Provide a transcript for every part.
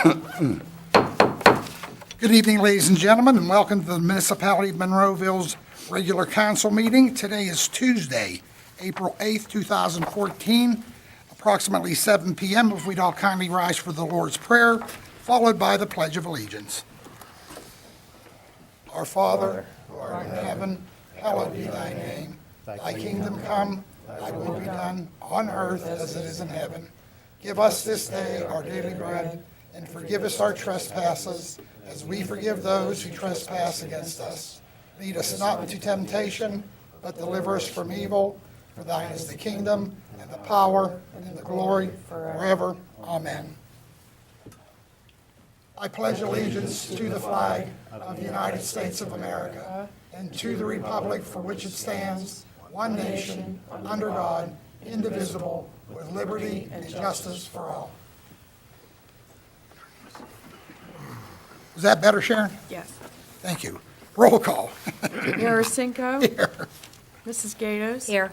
Good evening, ladies and gentlemen, and welcome to the Municipality of Monroeville's regular council meeting. Today is Tuesday, April 8th, 2014, approximately 7 p.m. If we'd all kindly rise for the Lord's Prayer, followed by the Pledge of Allegiance. Our Father, who art in heaven, hallowed be thy name. Thy kingdom come, thy will be done, on earth as it is in heaven. Give us this day our daily bread, and forgive us our trespasses, as we forgive those who trespass against us. Lead us not into temptation, but deliver us from evil. For thine is the kingdom, and the power, and the glory, forever. Amen. I pledge allegiance to the flag of the United States of America, and to the republic for which it stands, one nation, under God, indivisible, with liberty and justice for all. Is that better, Sharon? Yes. Thank you. Roll call. Mayor Cinco. Here. Mrs. Gatos. Here.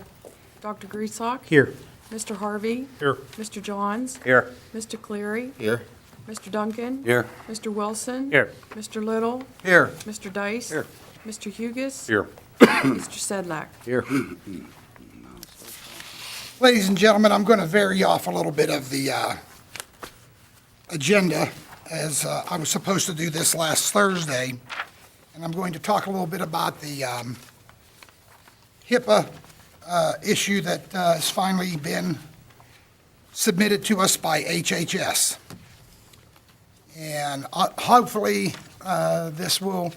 Dr. Griesbach. Here. Mr. Harvey. Here. Mr. Johns. Here. Mr. Cleary. Here. Mr. Duncan. Here. Mr. Wilson. Here. Mr. Little. Here. Mr. Dice. Here. Mr. Hugus. Here. Mr. Sedlak. Here. Ladies and gentlemen, I'm going to vary off a little bit of the agenda, as I was supposed to do this last Thursday, and I'm going to talk a little bit about the HIPAA issue that has finally been submitted to us by HHS. And hopefully, this will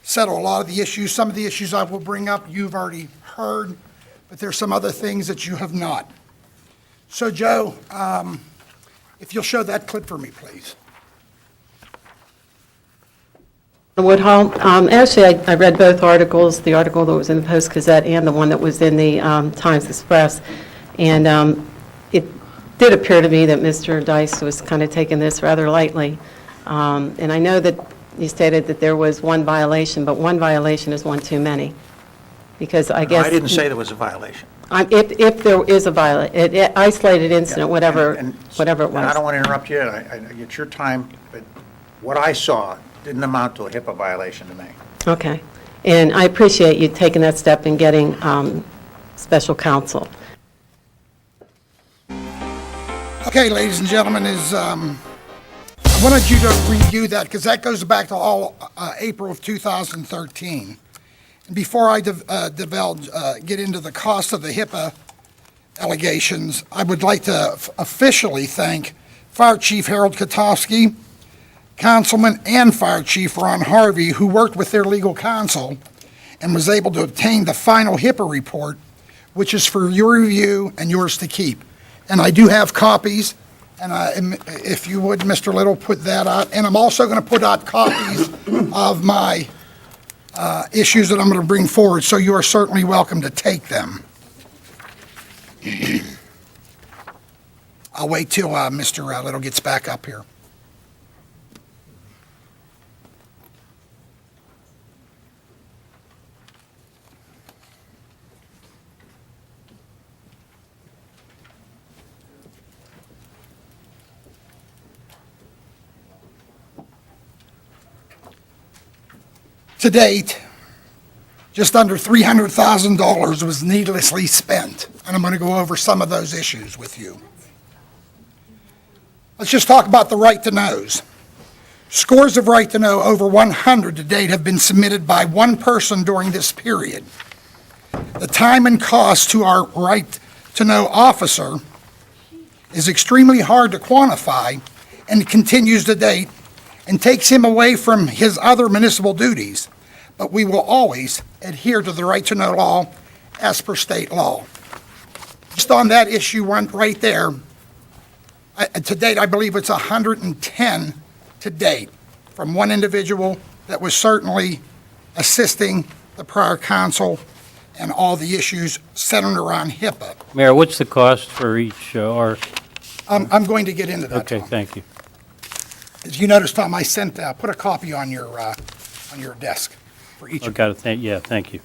settle a lot of the issues. Some of the issues I will bring up, you've already heard, but there's some other things that you have not. So, Joe, if you'll show that clip for me, please. Woodhull. Actually, I read both articles, the article that was in the Post-Gazette and the one that was in the Times Express, and it did appear to me that Mr. Dice was kind of taking this rather lightly. And I know that you stated that there was one violation, but one violation is one too many, because I guess... I didn't say there was a violation. If there is a isolated incident, whatever And it was. And I don't want to interrupt you, I get your time, but what I saw didn't amount to a HIPAA violation to me. Okay. And I appreciate you taking that step and getting special counsel. Okay, ladies and gentlemen, I wanted you to review that because that goes back to all April of 2013. And before I get into the cost of the HIPAA allegations, I would like to officially thank Fire Chief Harold Katofsky, Councilman and Fire Chief Ron Harvey, who worked with their legal counsel and was able to obtain the final HIPAA report, which is for your review and yours to keep. And I do have copies, and if you would, Mr. Little, put that out. And I'm also going to put out copies of my issues that I'm going to bring forward, so you are certainly welcome to take them. I'll wait till Mr. Little gets back up here. To date, just under $300,000 was needlessly spent, and I'm going to go over some of those issues with you. Let's just talk about the right to knows. Scores of right to know, over 100 to date, have been submitted by one person during this period. The time and cost to our right to know officer is extremely hard to quantify and continues to date and takes him away from his other municipal duties, but we will always adhere to the right to know law as per state law. Just on that issue right there, to date, I believe it's 110 to date from one individual that was certainly assisting the prior council and all the issues centered around HIPAA. Mayor, what's the cost for each I'm going to get into that, Okay, Tom. thank you. As you noticed, Tom, I put a copy on your desk for each I of you. got it, yeah, thank you.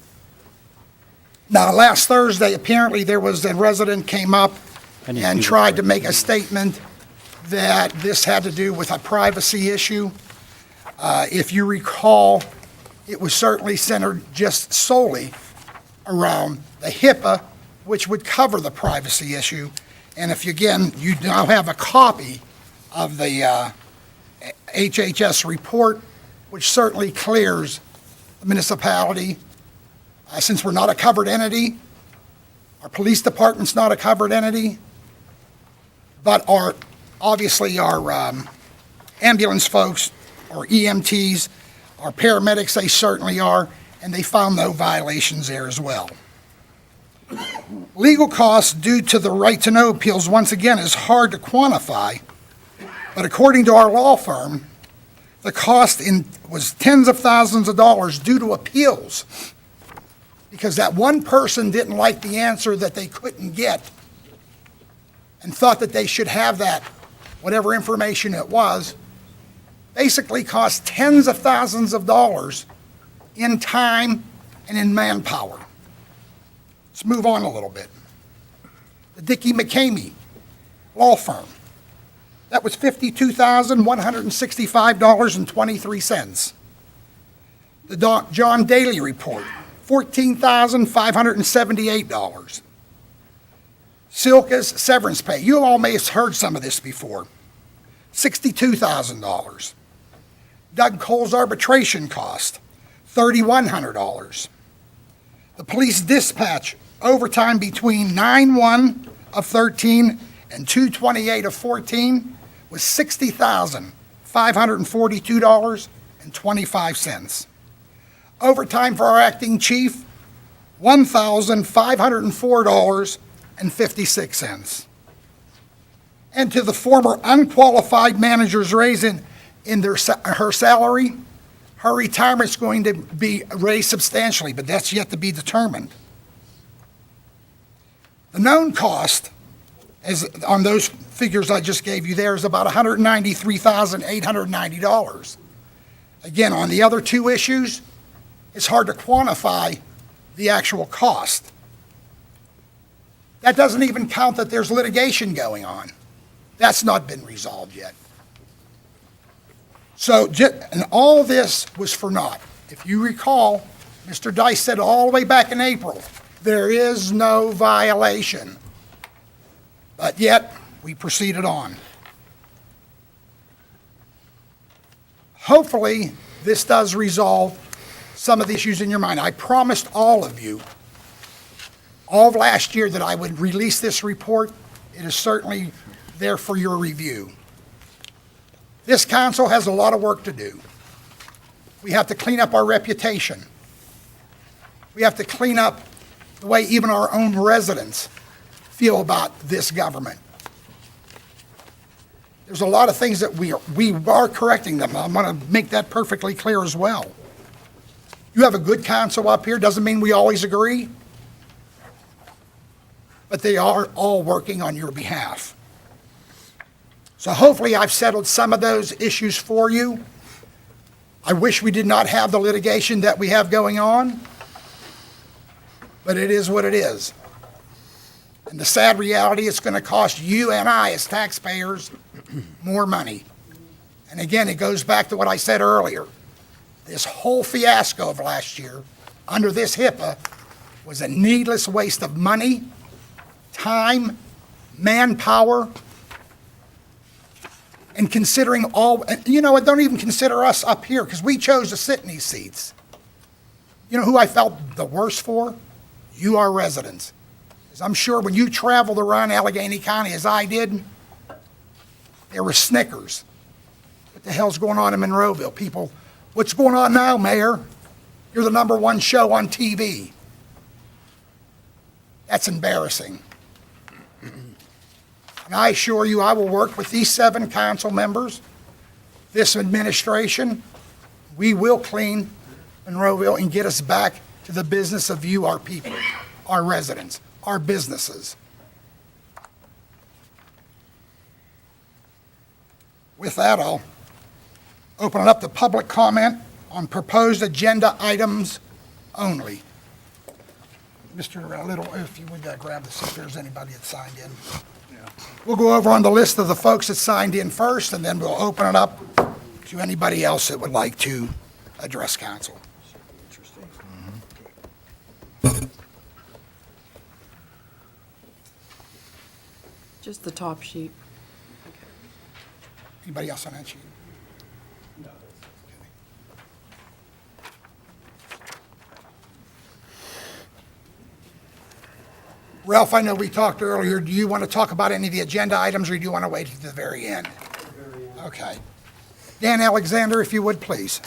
Now, last Thursday, apparently there was a resident came up I didn't see and the tried to price. make a statement that this had to do with a privacy issue. If you recall, it was certainly centered just solely around the HIPAA, which would cover the privacy issue. And if, again, you now have a copy of the HHS report, which certainly clears the municipality. Since we're not a covered entity, our police department's not a covered entity, but obviously our ambulance folks, or EMTs, our paramedics, they certainly are, and they found no violations there as well. Legal costs due to the right to know appeals, once again, is hard to quantify, but according to our law firm, the cost was tens of thousands of dollars due to appeals, because that one person didn't like the answer that they couldn't get and thought that they should have that, whatever information it was, basically cost tens of thousands of dollars in time and in manpower. Let's move on a little bit. The Dickey McCamey Law Firm. That was $52,165.23. The John Daly Report, $14,578. Silka's severance pay. You all may have heard some of this before. $62,000. Doug Cole's arbitration cost, $3,100. The police dispatch overtime between 9/1 of 13 and 2/28 of 14 was $60,542.25. Overtime for our acting chief, $1,504.56. And to the former unqualified manager's raise in her salary, her retirement's going to be raised substantially, but that's yet to be determined. The known cost, as on those figures I just gave you there, is about $193,890. Again, on the other two issues, it's hard to quantify the actual cost. That doesn't even count that there's litigation going on. That's not been resolved yet. So, and all this was for naught. If you recall, Mr. Dice said all the way back in April, there is no violation. But yet, we proceeded on. Hopefully, this does resolve some of the issues in your mind. I promised all of you, all of last year, that I would release this report. It is certainly there for your review. This council has a lot of work to do. We have to clean up our reputation. We have to clean up the way even our own residents feel about this government. There's a lot of things that we are correcting them. I'm going to make that perfectly clear as well. You have a good council up here, doesn't mean we always agree, but they are all working on your behalf. So hopefully I've settled some of those issues for you. I wish we did not have the litigation that we have going on, but it is what it is. And the sad reality, it's going to cost you and I as taxpayers more money. And again, it goes back to what I said earlier. This whole fiasco of last year under this HIPAA was a needless waste of money, time, manpower, and considering all, you know what, don't even consider us up here, because we chose to sit in these seats. You know who I felt the worst for? You, our residents. Because I'm sure when you traveled around Allegheny County, as I did, there were snickers. What the hell's going on in Monroeville? People, what's going on now, Mayor? You're the #1 show on TV. That's embarrassing. And I assure you, I will work with these 7 council members, this administration. We will clean Monroeville and get us back to the business of you, our people, our residents, our businesses. With that, I'll open it up to public comment on proposed agenda items only. Mr. Little, if you would grab the, see if there's anybody that signed in. We'll go over on the list of the folks that signed in first, and then we'll open it up to anybody else that would like to address council. Just the top sheet. Anybody else on that sheet? Ralph, I know we talked earlier. Do you want to talk about any of the agenda items, or do you want to wait to the very end? Okay. Dan Alexander, if you would, please.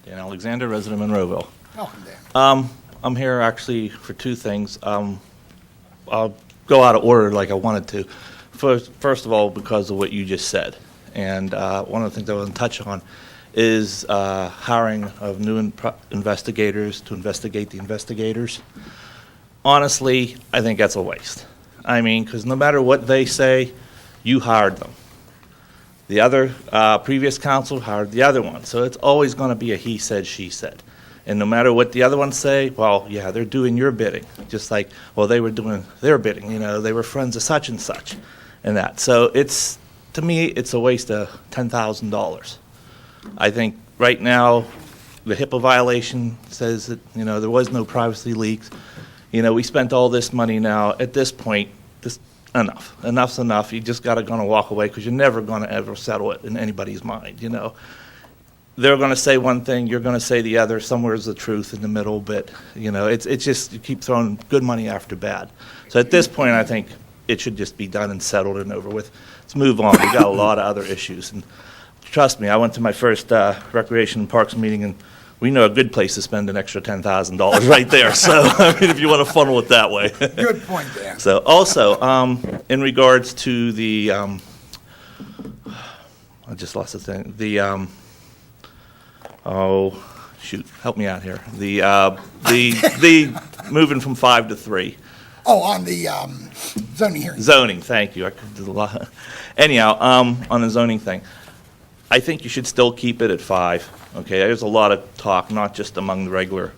Dan Alexander, resident of Monroeville. Welcome, Dan. I'm here actually for two things. I'll go out of order like I wanted to. First of all, because of what you just said. And one of the things I want to touch on is hiring of new investigators to investigate the investigators. Honestly, I think that's a waste. I mean, because no matter what they say, you hired them. The other previous council hired the other one. So it's always going to be a he said, she said. And no matter what the other ones say, well, yeah, they're doing your bidding. Just like, well, they were doing their bidding. You know, they were friends of such and such and that. So it's, to me, it's a waste of $10,000. I think right now, the HIPAA violation says that, you know, there was no privacy leaks. You know, we spent all this money now. At this point, this enough. Enough's enough. You just got to gonna walk away because you're never going to ever settle it in anybody's mind, you know. They're going to say one thing, you're going to say the other. Somewhere's the truth in the middle, but, you know, it's just you keep throwing good money after bad. So at this point, I think it should just be done and settled and over with. Let's move on. We've got a lot of other issues. And trust me, I went to my first Recreation and Parks meeting, and we know a good place to spend an extra $10,000 right there. So, I mean, if you want to funnel it that way. Good point, Dan. So also, in regards to the, I just lost the thing, the, oh, shoot, help me out here. The moving from 5 to 3. Oh, on the zoning hearing. Zoning, thank you. I could do a lot. Anyhow, on the zoning thing, I think you should still keep it at 5. Okay, there's a lot of talk, not just among the regular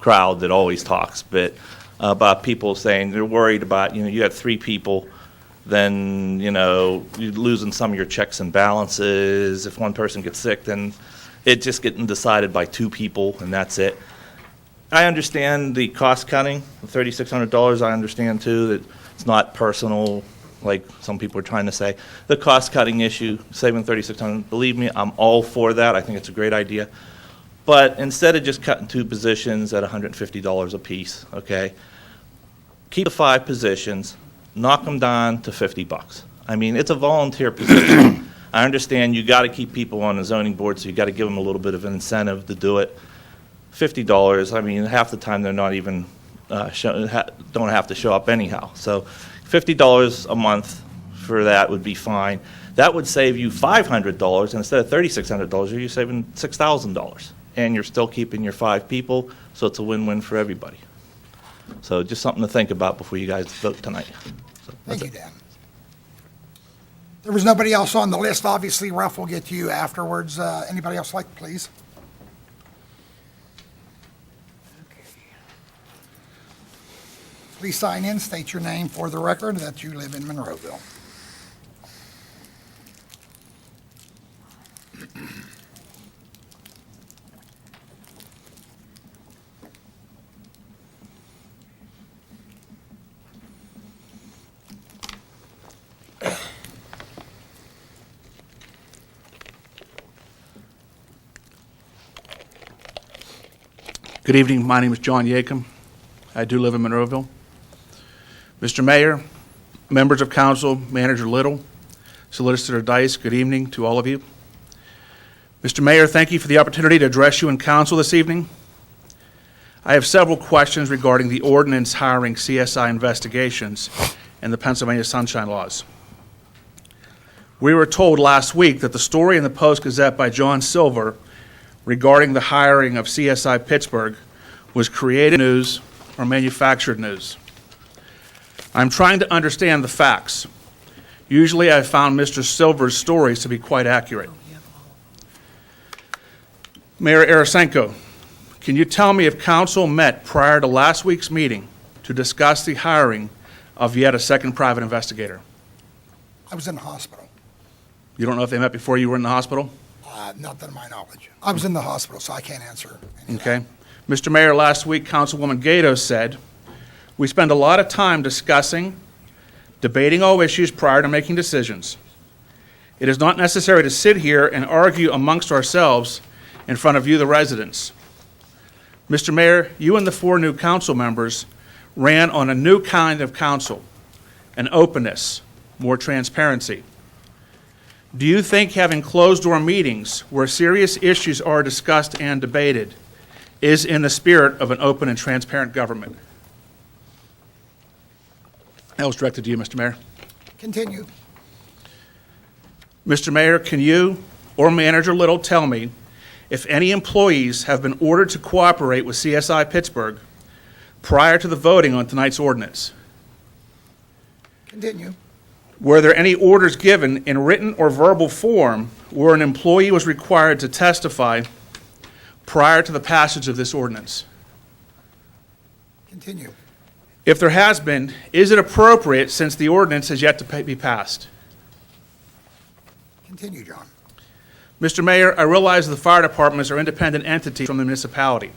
crowd that always talks, but about people saying they're worried about, you know, you got 3 people, then, you know, you're losing some of your checks and balances. If one person gets sick, then it's just getting decided by 2 people, and that's it. I understand the cost cutting, the $3,600. I understand too that it's not personal, like some people are trying to say. The cost cutting issue, saving $3,600. Believe me, I'm all for that. I think it's a great idea. But instead of just cutting 2 positions at $150 a piece, okay, keep the 5 positions, knock them down to $50. I mean, it's a volunteer position. I understand you got to keep people on the zoning board, so you got to give them a little bit of an incentive to do it. $50, I mean, half the time they're not even, don't have to show up anyhow. So $50 a month for that would be fine. That would save you $500, and instead of $3,600, you're saving $6,000. And you're still keeping your 5 people, so it's a win-win for everybody. So just something to think about before you guys vote tonight. So Thank you, Dan. There was nobody else on the list. Obviously, Ralph will get to you afterwards. Anybody else like, please? Please sign in, state your name for the record that you live in Monroeville. Good evening. My name is John Yakum. I do live in Monroeville. Mr. Mayor, members of council, Manager Little, Solicitor Dice, good evening to all of you. Mr. Mayor, thank you for the opportunity to address you in council this evening. I have several questions regarding the ordinance hiring CSI investigations and the Pennsylvania Sunshine Laws. We were told last week that the story in the Post-Gazette by John Silver regarding the hiring of CSI Pittsburgh was created news or manufactured news. I'm trying to understand the facts. Usually I found Mr. Silver's stories to be quite accurate. Mayor Arasenko, Can you tell me if council met prior to last week's meeting to discuss the hiring of yet a second private investigator? I was in the hospital. You don't know if they met before you were in the hospital? Not to my knowledge. I was in the hospital, so I can't answer. any of that. Okay. Mr. Mayor, last week, Councilwoman Gatos said, "We spend a lot of time discussing, debating all issues prior to making decisions. It is not necessary to sit here and argue amongst ourselves in front of you, the residents." Mr. Mayor, you and the 4 new council members ran on a new kind of council, an openness, more transparency. Do you think having closed-door meetings where serious issues are discussed and debated is in the spirit of an open and transparent government? That was directed to you, Mr. Mayor. Continue. Mr. Mayor, can you or Manager Little tell me if any employees have been ordered to cooperate with CSI Pittsburgh prior to the voting on tonight's ordinance? Continue. Were there any orders given in written or verbal form where an employee was required to testify prior to the passage of this ordinance? Continue. If there has been, is it appropriate since the ordinance has yet to be passed? Continue, John. Mr. Mayor, I realize the fire departments are independent entities from the municipality,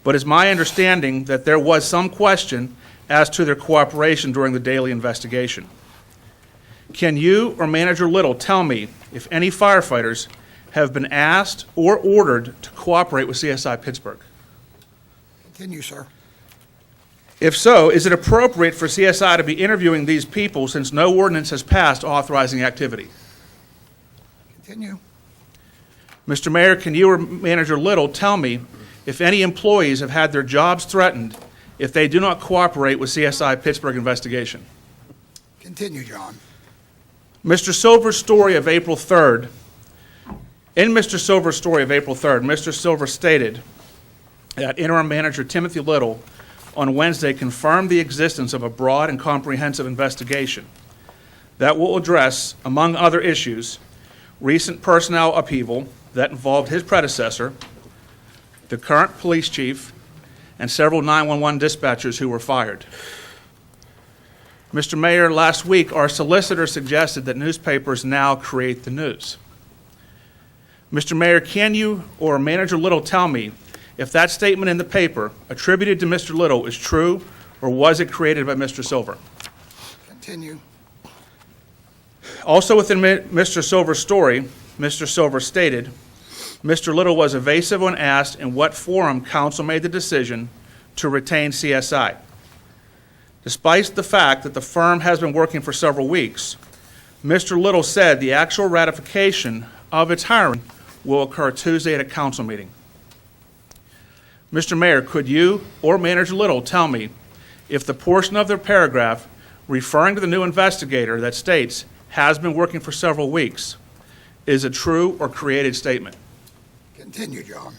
but it's my understanding that there was some question as to their cooperation during the daily investigation. Can you or Manager Little tell me if any firefighters have been asked or ordered to cooperate with CSI Pittsburgh? Continue, sir. If so, is it appropriate for CSI to be interviewing these people since no ordinance has passed authorizing activity? Continue. Mr. Mayor, can you or Manager Little tell me if any employees have had their jobs threatened if they do not cooperate with CSI Pittsburgh investigation? Continue, John. Mr. Silver's story of April 3rd, in Mr. Silver's story of April 3rd, Mr. Silver stated that Interim Manager Timothy Little on Wednesday confirmed the existence of a broad and comprehensive investigation that will address, among other issues, recent personnel upheaval that involved his predecessor, the current police chief, and several 911 dispatchers who were fired. Mr. Mayor, last week, our solicitor suggested that newspapers now create the news. Mr. Mayor, can you or Manager Little tell me if that statement in the paper attributed to Mr. Little is true, or was it created by Mr. Silver? Continue. Also within Mr. Silver's story, Mr. Silver stated, Mr. Little was evasive when asked in what forum council made the decision to retain CSI. Despite the fact that the firm has been working for several weeks, Mr. Little said the actual ratification of its hiring will occur Tuesday at a council meeting. Mr. Mayor, could you or Manager Little tell me if the portion of the paragraph referring to the new investigator that states has been working for several weeks is a true or created statement? Continue, John.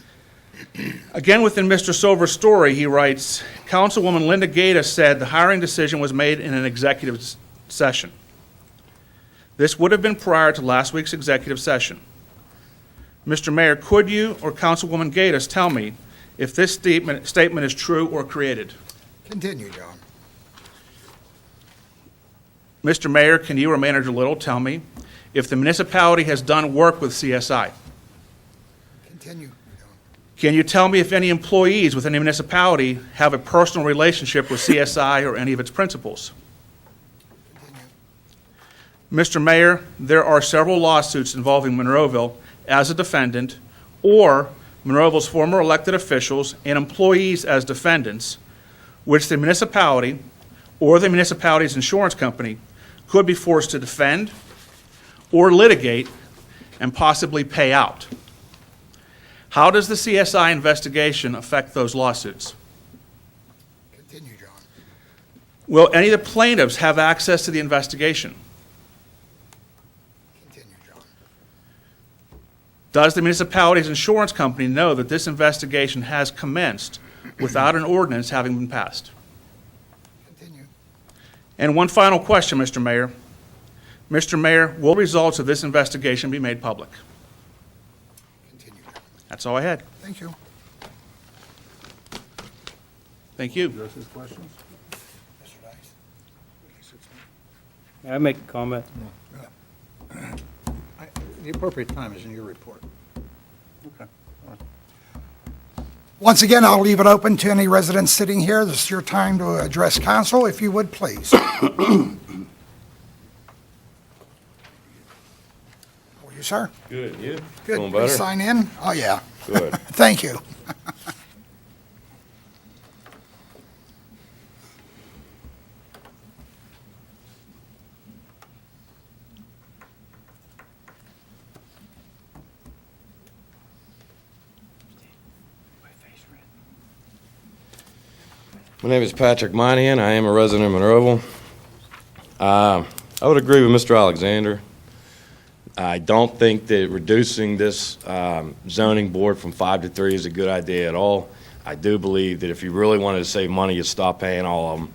Again, within Mr. Silver's story, he writes, Councilwoman Linda Gaeta said the hiring decision was made in an executive session. This would have been prior to last week's executive session. Mr. Mayor, could you or Councilwoman Gaeta tell me if this statement is true or created? Continue, John. Mr. Mayor, can you or Manager Little tell me if the municipality has done work with CSI? Continue, John. Can you tell me if any employees within the municipality have a personal relationship with CSI or any of its principals? Continue. Mr. Mayor, there are several lawsuits involving Monroeville as a defendant or Monroeville's former elected officials and employees as defendants, which the municipality or the municipality's insurance company could be forced to defend or litigate and possibly pay out. How does the CSI investigation affect those lawsuits? Continue, John. Will any of the plaintiffs have access to the investigation? Continue, John. Does the municipality's insurance company know that this investigation has commenced without an ordinance having been passed? Continue. And one final question, Mr. Mayor. Mr. Mayor, will results of this investigation be made public? Continue, John. That's all I had. Thank you. Thank you. Mr. Dice? May I make a comment? The appropriate time is in your report. Once again, I'll leave it open to any residents sitting here. This is your time to address council, if you would, please. How are you, sir? Good, you? Good. Feeling Please better? sign in? Oh, yeah. Good. Thank you. My name is Patrick Monahan. I am a resident of Monroeville. I would agree with Mr. Alexander. I don't think that reducing this zoning board from 5 to 3 is a good idea at all. I do believe that if you really wanted to save money, you'd stop paying all of them.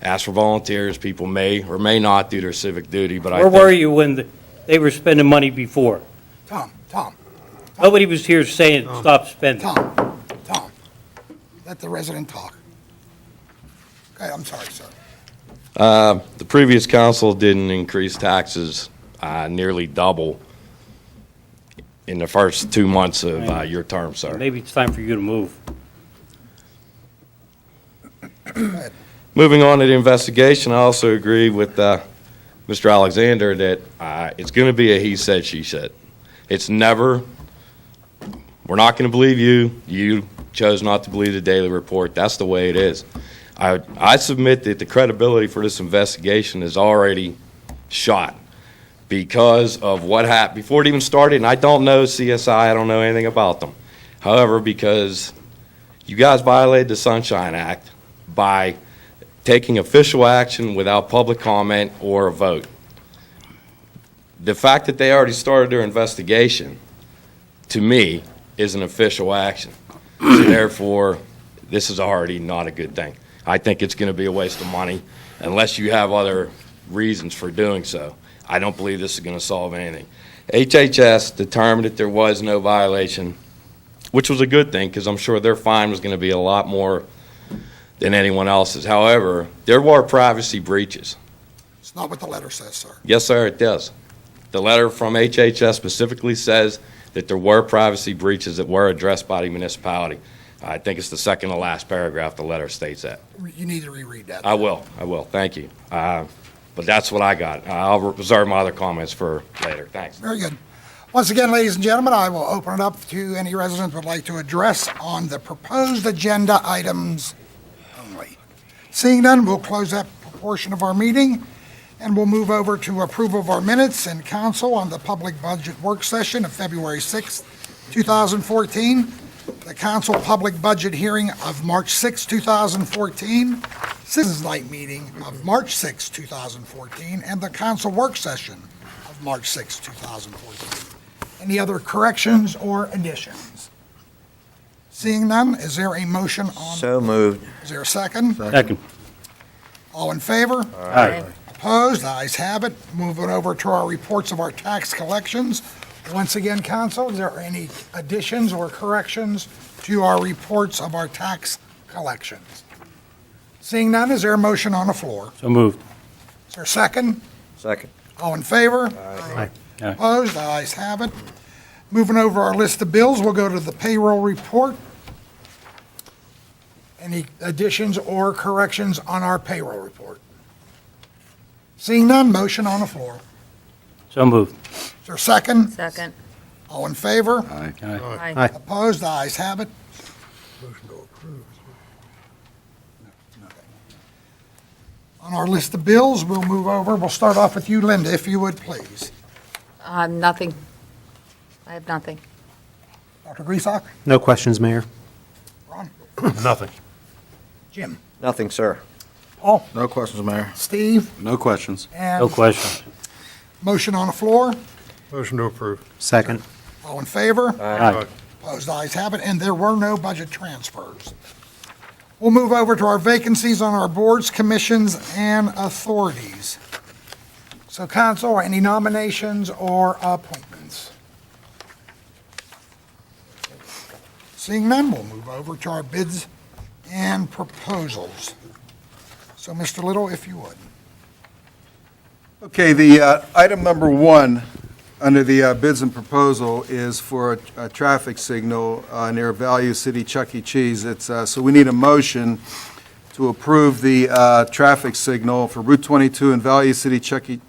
Ask for volunteers. People may or may not do their civic duty, but I Where think... were you when they were spending money before? Tom, Nobody was here saying, stop spending. Tom. Let the resident talk. Okay, I'm sorry, sir. The previous council didn't increase taxes nearly double in the first 2 months of your term, sir. Maybe it's time for you to move. Moving on to the investigation, I also agree with Mr. Alexander that it's going to be a he said, she said. It's never, we're not going to believe you. You chose not to believe the Daily Report. That's the way it is. I submit that the credibility for this investigation is already shot because of what happened before it even started. And I don't know CSI. I don't know anything about them. However, because you guys violated the Sunshine Act by taking official action without public comment or a vote. The fact that they already started their investigation, to me, is an official action. So therefore, this is already not a good thing. I think it's going to be a waste of money unless you have other reasons for doing so. I don't believe this is going to solve anything. HHS determined that there was no violation, which was a good thing because I'm sure their fine was going to be a lot more than anyone else's. However, there were privacy breaches. It's not what the letter says, sir. Yes, sir, it does. The letter from HHS specifically says that there were privacy breaches that were addressed by the municipality. I think it's the second to last paragraph the letter states that. You need to reread that. I will, thank you. But that's what I got. I'll reserve my other comments for later. Thanks. Very good. Once again, ladies and gentlemen, I will open it up to any residents who would like to address on the proposed agenda items only. Seeing none, we'll close that portion of our meeting, and we'll move over to approval of our minutes and council on the public budget work session of February 6th, 2014, the council public budget hearing of March 6, 2014, Citizens Night meeting of March 6, 2014, and the council work session of March 6, 2014. Any other corrections or additions? Seeing none, is there a motion on? So moved. Is there a second? Second. All in favor? Aye. Opposed? The ayes have it. Moving over to our reports of our tax collections. Once again, council, is there any additions or corrections to our reports of our tax collections? Seeing none, is there a motion on the floor? So moved. Is there a second? Second. All in favor? Aye. Aye. Opposed? The ayes have it. Moving over our list of bills, we'll go to the payroll report. Any additions or corrections on our payroll report? Seeing none, motion on the floor. So moved. Is there a second? Second. All in favor? Aye. Aye. Opposed? The ayes have it. On our list of bills, we'll move over. We'll start off with you, Linda, if you would, please. Nothing. I have nothing. Dr. Griesbach? No questions, Mayor. Ron? Nothing. Jim? Nothing, sir. Paul? No questions, Mayor. Steve? No questions. No And questions. motion on the floor. Motion to approve. Second. All in favor? Aye. Opposed? The ayes have it, and there were no budget transfers. We'll move over to our vacancies on our boards, commissions, and authorities. So, council, any nominations or appointments? Seeing none, we'll move over to our bids and proposals. So, Mr. Little, if you would. Okay, the item number one under the bids and proposal is for a traffic signal near Value City Chuck E. Cheese. So we need a motion to approve the traffic signal for Route 22 and Value City Chuck E.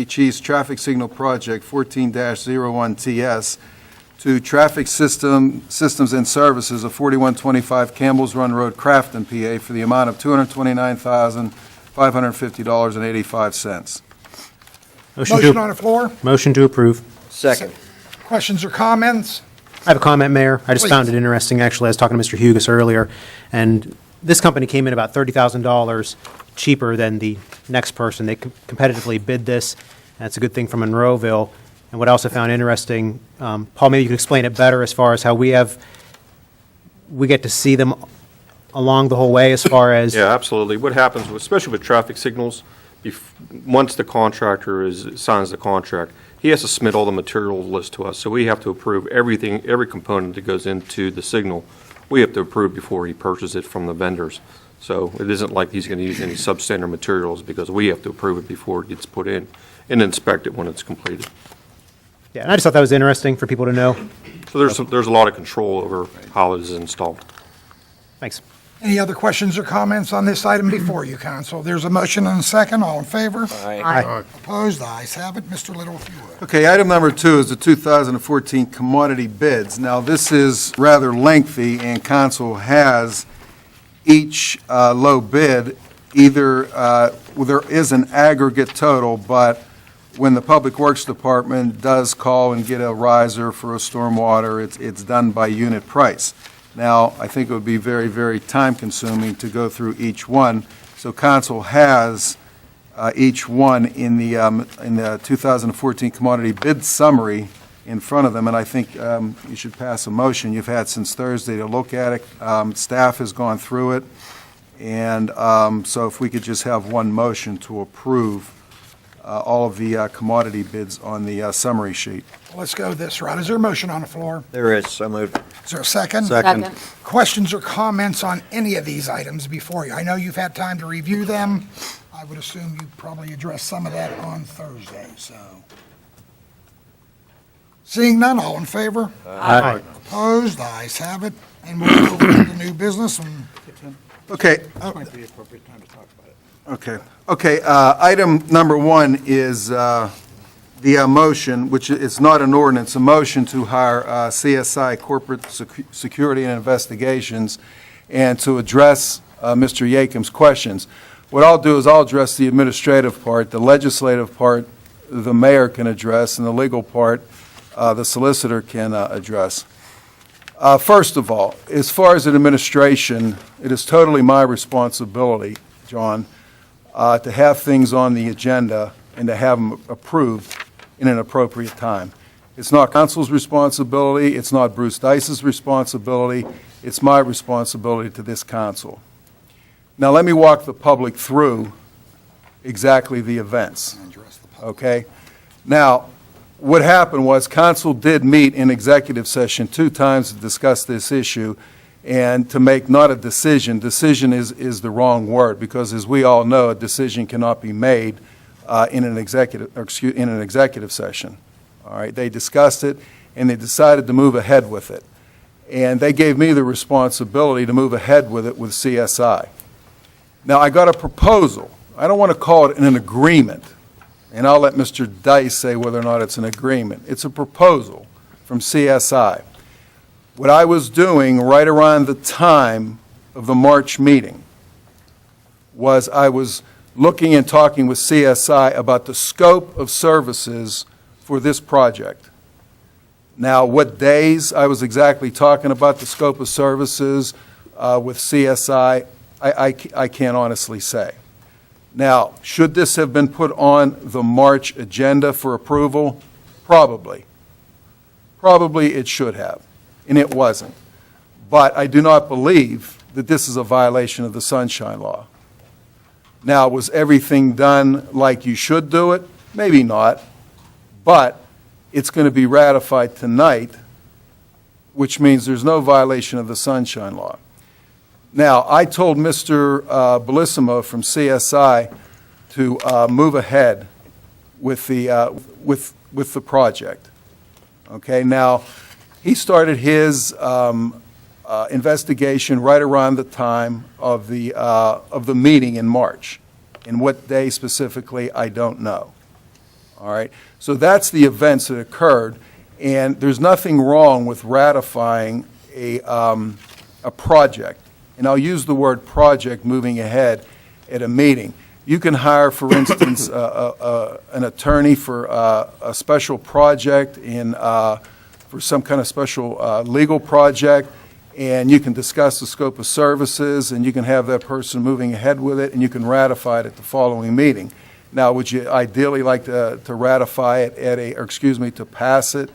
Cheese Traffic Signal Project 14-01TS to Traffic Systems and Services of 4125 Campbell's Run Road, Crafton, PA, for the amount of $229,550.85. Motion on the floor. Motion to approve. Second. Questions or comments? I have a comment, Mayor. I just Please. found it interesting, actually. I was talking to Mr. Hugus earlier, and this company came in about $30,000 cheaper than the next person. They competitively bid this, and it's a good thing for Monroeville. And what I also found interesting, Paul, maybe you could explain it better as far as how we get to see them along the whole way as far as... Yeah, absolutely. What happens, especially with traffic signals, once the contractor signs the contract, he has to submit all the material list to us. So we have to approve everything, every component that goes into the signal. We have to approve before he purchases it from the vendors. So it isn't like he's going to use any substandard materials because we have to approve it before it gets put in and inspect it when it's completed. Yeah, and I just thought that was interesting for people to know. So there's a lot of control over how it is installed. Thanks. Any other questions or comments on this item before you, council? There's a motion and a second. All in favor? Aye. Opposed? The ayes have it. Mr. Little, if you would. Okay, item number two is the 2014 commodity bids. Now, this is rather lengthy, and council has each low bid, either, there is an aggregate total, but when the Public Works Department does call and get a riser for a stormwater, it's done by unit price. Now, I think it would be very, very time-consuming to go through each one, so council has each one in the 2014 commodity bid summary in front of them, and I think you should pass a motion. You've had since Thursday to look at it. Staff has gone through it, and so if we could just have one motion to approve all of the commodity bids on the summary sheet. Let's go this route. Is there a motion on the floor? There is, so moved. Is there a second? Second. Questions or comments on any of these items before you? I know you've had time to review them. I would assume you probably addressed some of that on Thursday, so. Seeing none, all in favor? Aye. Opposed? The ayes have it. And we'll go over to the new business and, Okay, Might be the appropriate time to talk about it. okay. Item number one is the motion, which is not an ordinance, a motion to hire CSI Corporate Security and Investigations and to address Mr. Yakim's questions. What I'll do is I'll address the administrative part, the legislative part the mayor can address, and the legal part the solicitor can address. First of all, as far as an administration, it is totally my responsibility, John, to have things on the agenda and to have them approved in an appropriate time. It's not council's responsibility, it's not Bruce Dice's responsibility, it's my responsibility to this council. Now, let me walk the public through exactly the events, okay? Now, what happened was council did meet in executive session 2 times to discuss this issue and to make not a decision. Decision is the wrong word because, as we all know, a decision cannot be made in an executive session. All right, they discussed it and they decided to move ahead with it. And they gave me the responsibility to move ahead with it with CSI. Now, I got a proposal. I don't want to call it an agreement, and I'll let Mr. Dice say whether or not it's an agreement. It's a proposal from CSI. What I was doing right around the time of the March meeting was I was looking and talking with CSI about the scope of services for this project. Now, what days I was exactly talking about the scope of services with CSI, I can't honestly say. Now, should this have been put on the March agenda for approval? Probably. Probably it should have, and it wasn't. But I do not believe that this is a violation of the Sunshine Law. Now, was everything done like you should do it? Maybe not, but it's going to be ratified tonight, which means there's no violation of the Sunshine Law. Now, I told Mr. Bellissimo from CSI to move ahead with the project. Okay, now, he started his investigation right around the time of the meeting in March. And what day specifically, I don't know. All right, so that's the events that occurred, and there's nothing wrong with ratifying a project. And I'll use the word project moving ahead at a meeting. You can hire, for instance, an attorney for a special project for some kind of special legal project, and you can discuss the scope of services, and you can have that person moving ahead with it, and you can ratify it at the following meeting. Now, would you ideally like to ratify it to pass it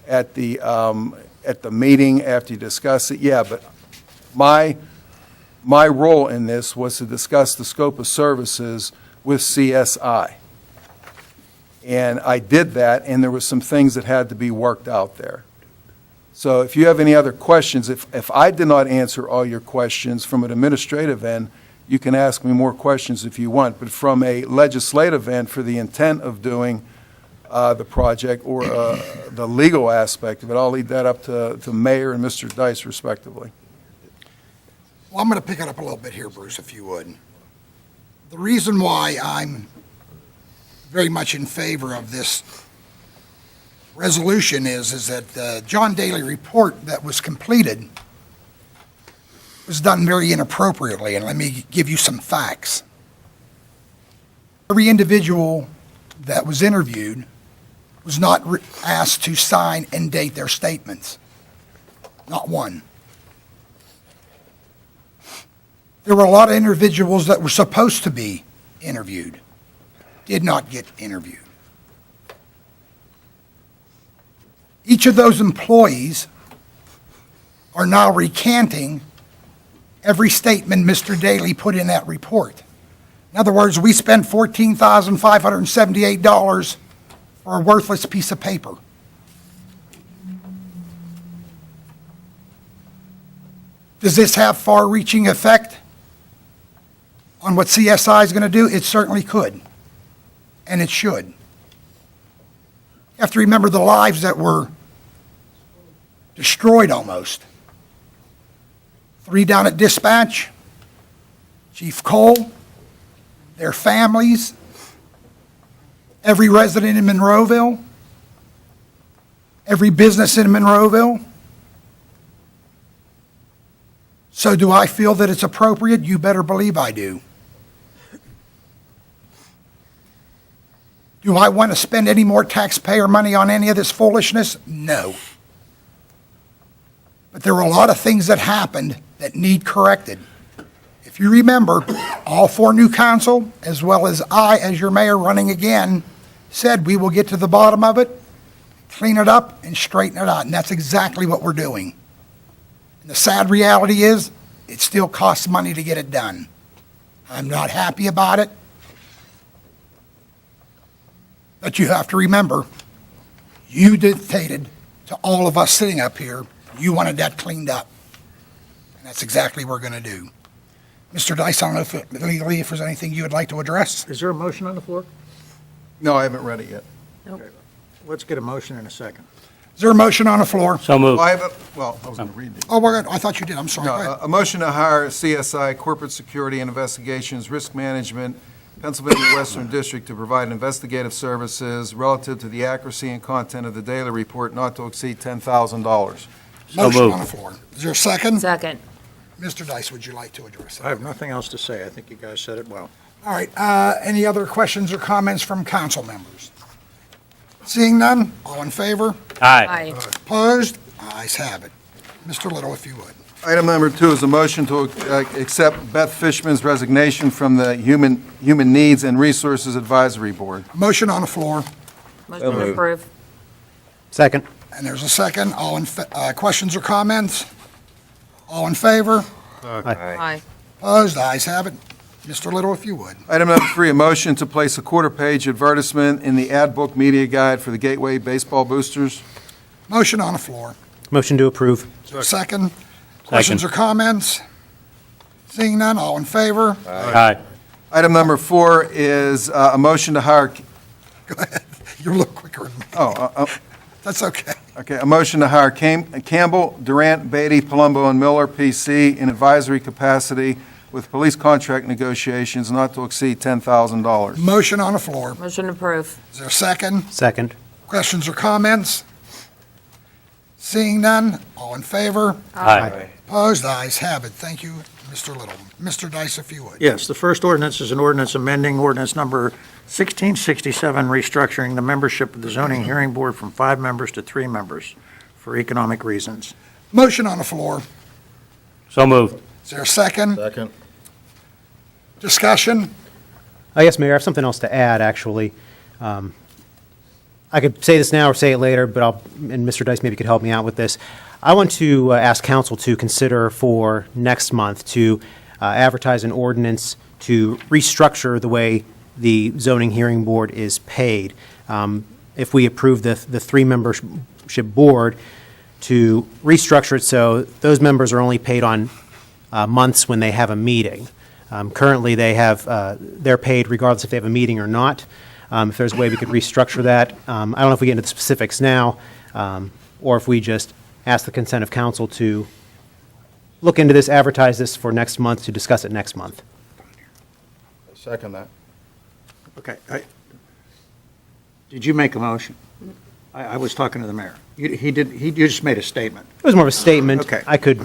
at the meeting after you discuss it? Yeah, but my role in this was to discuss the scope of services with CSI. And I did that, and there were some things that had to be worked out there. So if you have any other questions, if I did not answer all your questions from an administrative end, you can ask me more questions if you want. But from a legislative end, for the intent of doing the project or the legal aspect of it, I'll leave that up to Mayor and Mr. Dice respectively. Well, I'm going to pick it up a little bit here, Bruce, if you would. The reason why I'm very much in favor of this resolution is that the John Daly report that was completed was done very inappropriately, and let me give you some facts. Every individual that was interviewed was not asked to sign and date their statements. Not one. There were a lot of individuals that were supposed to be interviewed, did not get interviewed. Each of those employees are now recanting every statement Mr. Daly put in that report. In other words, we spent $14,578 for a worthless piece of paper. Does this have far-reaching effect on what CSI is going to do? It certainly could, and it should. You have to remember the lives that were destroyed almost. 3 down at dispatch, Chief Cole, their families, every resident in Monroeville, every business in Monroeville. So do I feel that it's appropriate? You better believe I do. Do I want to spend any more taxpayer money on any of this foolishness? No. But there are a lot of things that happened that need corrected. If you remember, all 4 new council, as well as I, as your mayor running again, said we will get to the bottom of it, clean it up, and straighten it out. And that's exactly what we're doing. And the sad reality is, it still costs money to get it done. I'm not happy about it. But you have to remember, you dictated to all of us sitting up here, you wanted that cleaned up. And that's exactly what we're going to do. Mr. Dice, I don't know if legally, if there's anything you would like to address? Is there a motion on the floor? No, I haven't read it yet. Let's get a motion in a second. Is there a motion on the floor? So moved. I was going to read it. Oh, we're good. I thought you did. I'm sorry. Go ahead. No, a motion to hire CSI Corporate Security and Investigations Risk Management, Pennsylvania Western District, to provide investigative services relative to the accuracy and content of the daily report not to exceed $10,000. Motion moved. on the floor. Is there a second? Second. Mr. Dice, would you like to address that? I have nothing else to say. I think you guys said it well. All right, any other questions or comments from council members? Seeing none, all in favor? Aye. Opposed? Ayes have it. Mr. Little, if you would. Item number 2 is a motion to accept Beth Fishman's resignation from the Human Needs and Resources Advisory Board. Motion on the floor, Motion to approve. Second. and there's a second. All in, questions or comments? All in favor? Aye. Opposed? Ayes have it. Mr. Little, if you would. Item number 3, a motion to place a quarter-page advertisement in the ad book media guide for the Gateway Baseball Boosters. Motion on the floor. Motion to approve. Is there a second? Questions or comments? Seeing none, all in favor? Aye. Item number 4 is a motion to hire, Go ahead. You're a little quicker than me. oh, That's okay. okay, a motion to hire Campbell, Durant, Beatty, Palumbo, and Miller, P.C., in advisory capacity with police contract negotiations not to exceed $10,000. Motion on the floor. Motion to approve. Is there a second? Second. Questions or comments? Seeing none, all in favor? Aye. Opposed? Ayes have it. Thank you, Mr. Little. Mr. Dice, if you would. Yes, the first ordinance is an ordinance amending ordinance number 1667, restructuring the membership of the zoning hearing board from 5 members to 3 members for economic reasons. Motion on the floor. So moved. Is there a second? Second. Discussion? Yes, Mayor, I have something else to add, actually. I could say this now or say it later, but and Mr. Dice maybe could help me out with this. I want to ask council to consider for next month to advertise an ordinance to restructure the way the zoning hearing board is paid. If we approve the 3-membership board, to restructure it so those members are only paid on months when they have a meeting. Currently, they're paid regardless if they have a meeting or not. If there's a way we could restructure that, I don't know if we get into the specifics now, or if we just ask the consent of council to look into this, advertise this for next month, to discuss it next month. Second that. Okay. Did you make a motion? I was talking to the mayor. He just made a statement. It was more of a statement. Okay. I could,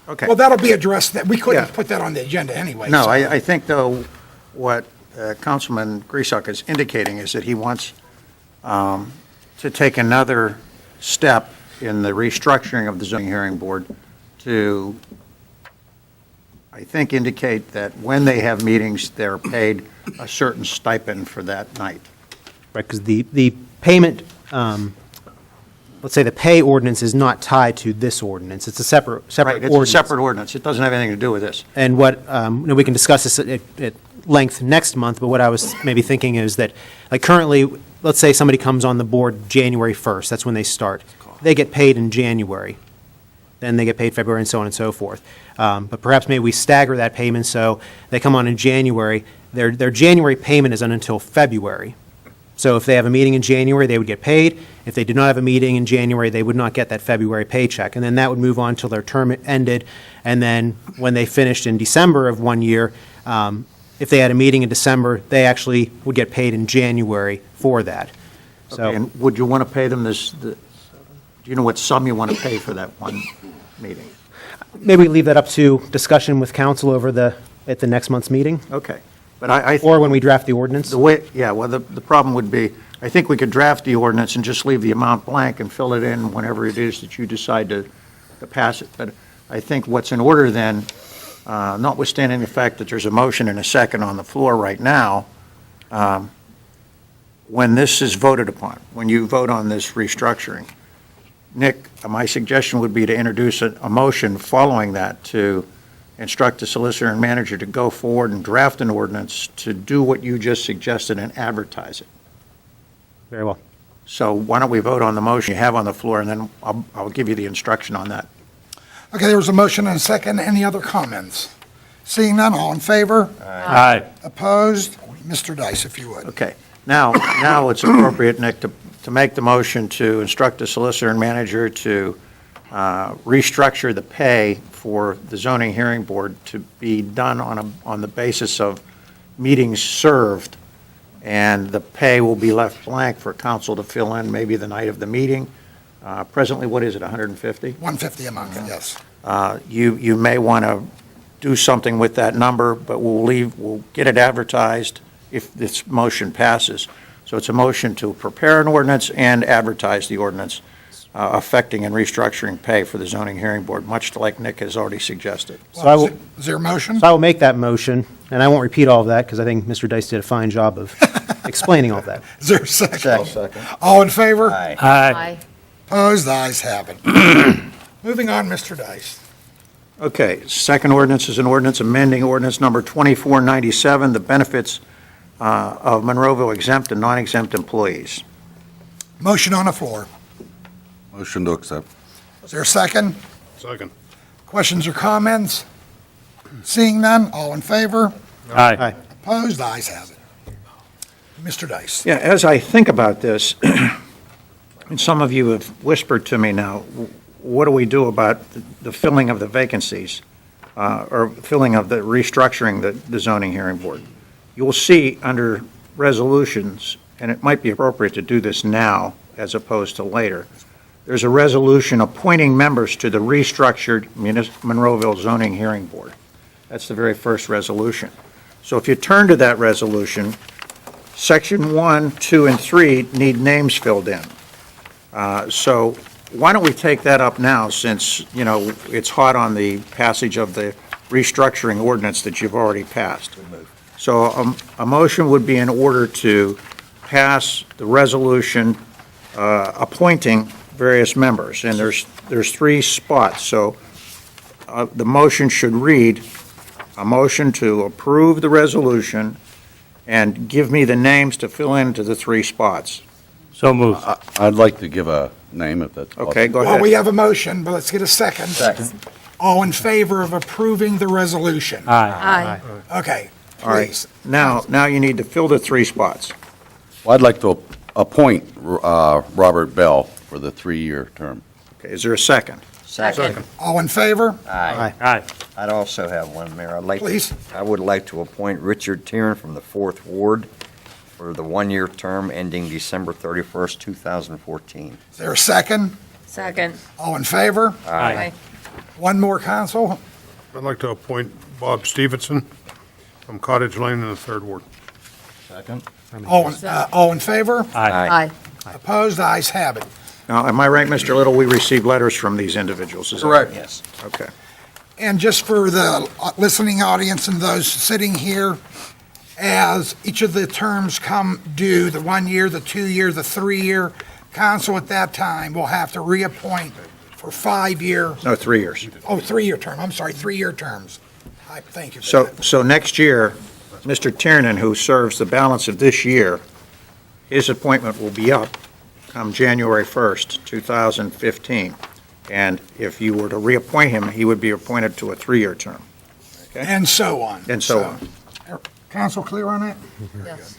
Okay. Well, that'll be addressed, that we couldn't Yeah. put that on the agenda anyway. No, so- I think, though, what Councilman Griesach is indicating is that he wants to take another step in the restructuring of the zoning hearing board to, I think, indicate that when they have meetings, they're paid a certain stipend for that night. right, because the payment, let's say the pay ordinance is not tied to this ordinance. It's a separate Right, ordinance. it's a separate ordinance. It doesn't have anything to do with this. And what, we can discuss this at length next month, but what I was maybe thinking is that, like currently, let's say somebody comes on the board January 1st, that's when they start. They get paid in January. Then they get paid February and so on and so forth. But perhaps maybe we stagger that payment so they come on in January. Their January payment is until February. So if they have a meeting in January, they would get paid. If they did not have a meeting in January, they would not get that February paycheck. And then that would move on till their term ended. And then when they finished in December of one year, if they had a meeting in December, they actually would get paid in January for that. Okay, So and would you want to pay them do you know what sum you want to pay for that one meeting? maybe we leave that up to discussion with council at the next month's meeting, Okay, but I or when we draft the ordinance. the way, yeah, well, the problem would be, I think we could draft the ordinance and just leave the amount blank and fill it in whenever it is that you decide to pass it. But I think what's in order then, notwithstanding the fact that there's a motion and a second on the floor right now, when this is voted upon, when you vote on this restructuring, Nick, my suggestion would be to introduce a motion following that to instruct the solicitor and manager to go forward and draft an ordinance to do what you just suggested and advertise it. Very well. So why don't we vote on the motion you have on the floor, and then I'll give you the instruction on that. Okay, there was a motion and a second. Any other comments? Seeing none, all in favor? Aye. Opposed? Mr. Dice, if you would. Okay. Now it's appropriate, Nick, to make the motion to instruct the solicitor and manager to restructure the pay for the zoning hearing board to be done on the basis of meetings served, and the pay will be left blank for council to fill in maybe the night of the meeting. Presently, what is it, 150? 150 a month, yes. You may want to do something with that number, but we'll get it advertised if this motion passes. So it's a motion to prepare an ordinance and advertise the ordinance affecting and restructuring pay for the zoning hearing board, much like Nick has already suggested. So I will, Is there a motion? so I will make that motion, and I won't repeat all of that, because I think Mr. Dice did a fine job of explaining all of that. Is there a second? Second. All in favor? Aye. Aye. Opposed? The ayes have it. Moving on, Mr. Dice. Okay, second ordinance is an ordinance amending ordinance number 2497, the benefits of Monroeville exempt and non-exempt employees. Motion on the floor. Motion to accept. Is there a second? Second. Questions or comments? Seeing none, all in favor? Aye. Opposed? Ayes have it. Mr. Dice. Yeah, as I think about this, and some of you have whispered to me now, what do we do about the filling of the vacancies, or filling of the restructuring the zoning hearing board? You will see under resolutions, and it might be appropriate to do this now as opposed to later, there's a resolution appointing members to the restructured Monroeville Zoning Hearing Board. That's the very first resolution. So if you turn to that resolution, Section 1, 2, and 3 need names filled in. So why don't we take that up now, since, it's hot on the passage of the restructuring ordinance that you've already passed? So a motion would be in order to pass the resolution appointing various members, and there's 3 spots. So the motion should read, a motion to approve the resolution and give me the names to fill into the 3 spots. So moved. I'd like to give a name if that's possible. Okay, go Well, we ahead. have a motion, but let's get a second. Second. All in favor of approving the resolution? Aye. Aye. Okay, All right. please. Now you need to fill the 3 spots. Well, I'd like to appoint Robert Bell for the 3-year term. Okay, is there a second? Second. All in favor? Aye. I'd also have one, Mayor. Please. I would like to appoint Richard Tieran from the 4th Ward for the 1-year term ending December 31st, 2014. Is there a second? Second. All in favor? Aye. One more, council. I'd like to appoint Bob Stevenson from Cottage Lane in the 3rd Ward. Second. All in favor? Aye. Opposed? Ayes have it. Now, am I right, Mr. Little? We received letters from these individuals, is that Correct. Yes. Okay. And just for the listening audience and those sitting here, as each of the terms come due, the 1-year, the 2-year, the 3-year, council at that time will have to reappoint for 5-year, No, 3 years. 3-year term, I'm sorry, 3-year terms. Thank you for that. So next year, Mr. Tiernan, who serves the balance of this year, his appointment will be up come January 1st, 2015. And if you were to reappoint him, he would be appointed to a 3-year term. And so on. And so on. Council clear on that? Yes.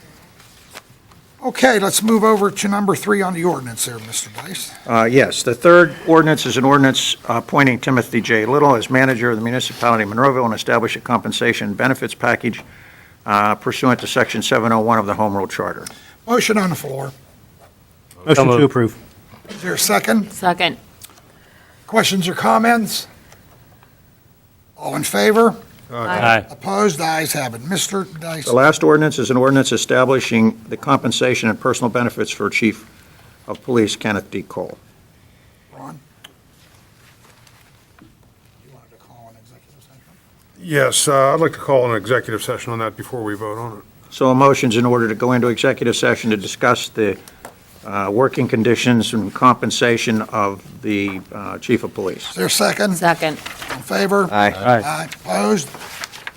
Okay, let's move over to number 3 on the ordinance there, Mr. Dice. Yes, the third ordinance is an ordinance appointing Timothy J. Little as manager of the municipality of Monroeville and establish a compensation and benefits package pursuant to Section 701 of the Home Rule Charter. Motion on the floor. Motion moved. to approve. Is there a second? Second. Questions or comments? All in favor? Aye. Opposed? Ayes have it. Mr. Dice. The last ordinance is an ordinance establishing the compensation and personal benefits for Chief of Police Kenneth D. Cole. Ron? You wanted to call an executive session? Yes, I'd like to call an executive session on that before we vote on it. So a motion's in order to go into executive session to discuss the working conditions and compensation of the Chief of Police. Is there a second? Second. In favor? Aye. Aye. Opposed?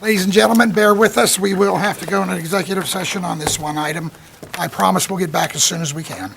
Ladies and gentlemen, bear with us. We will have to go into executive session on this one item. I promise we'll get back as soon as we can.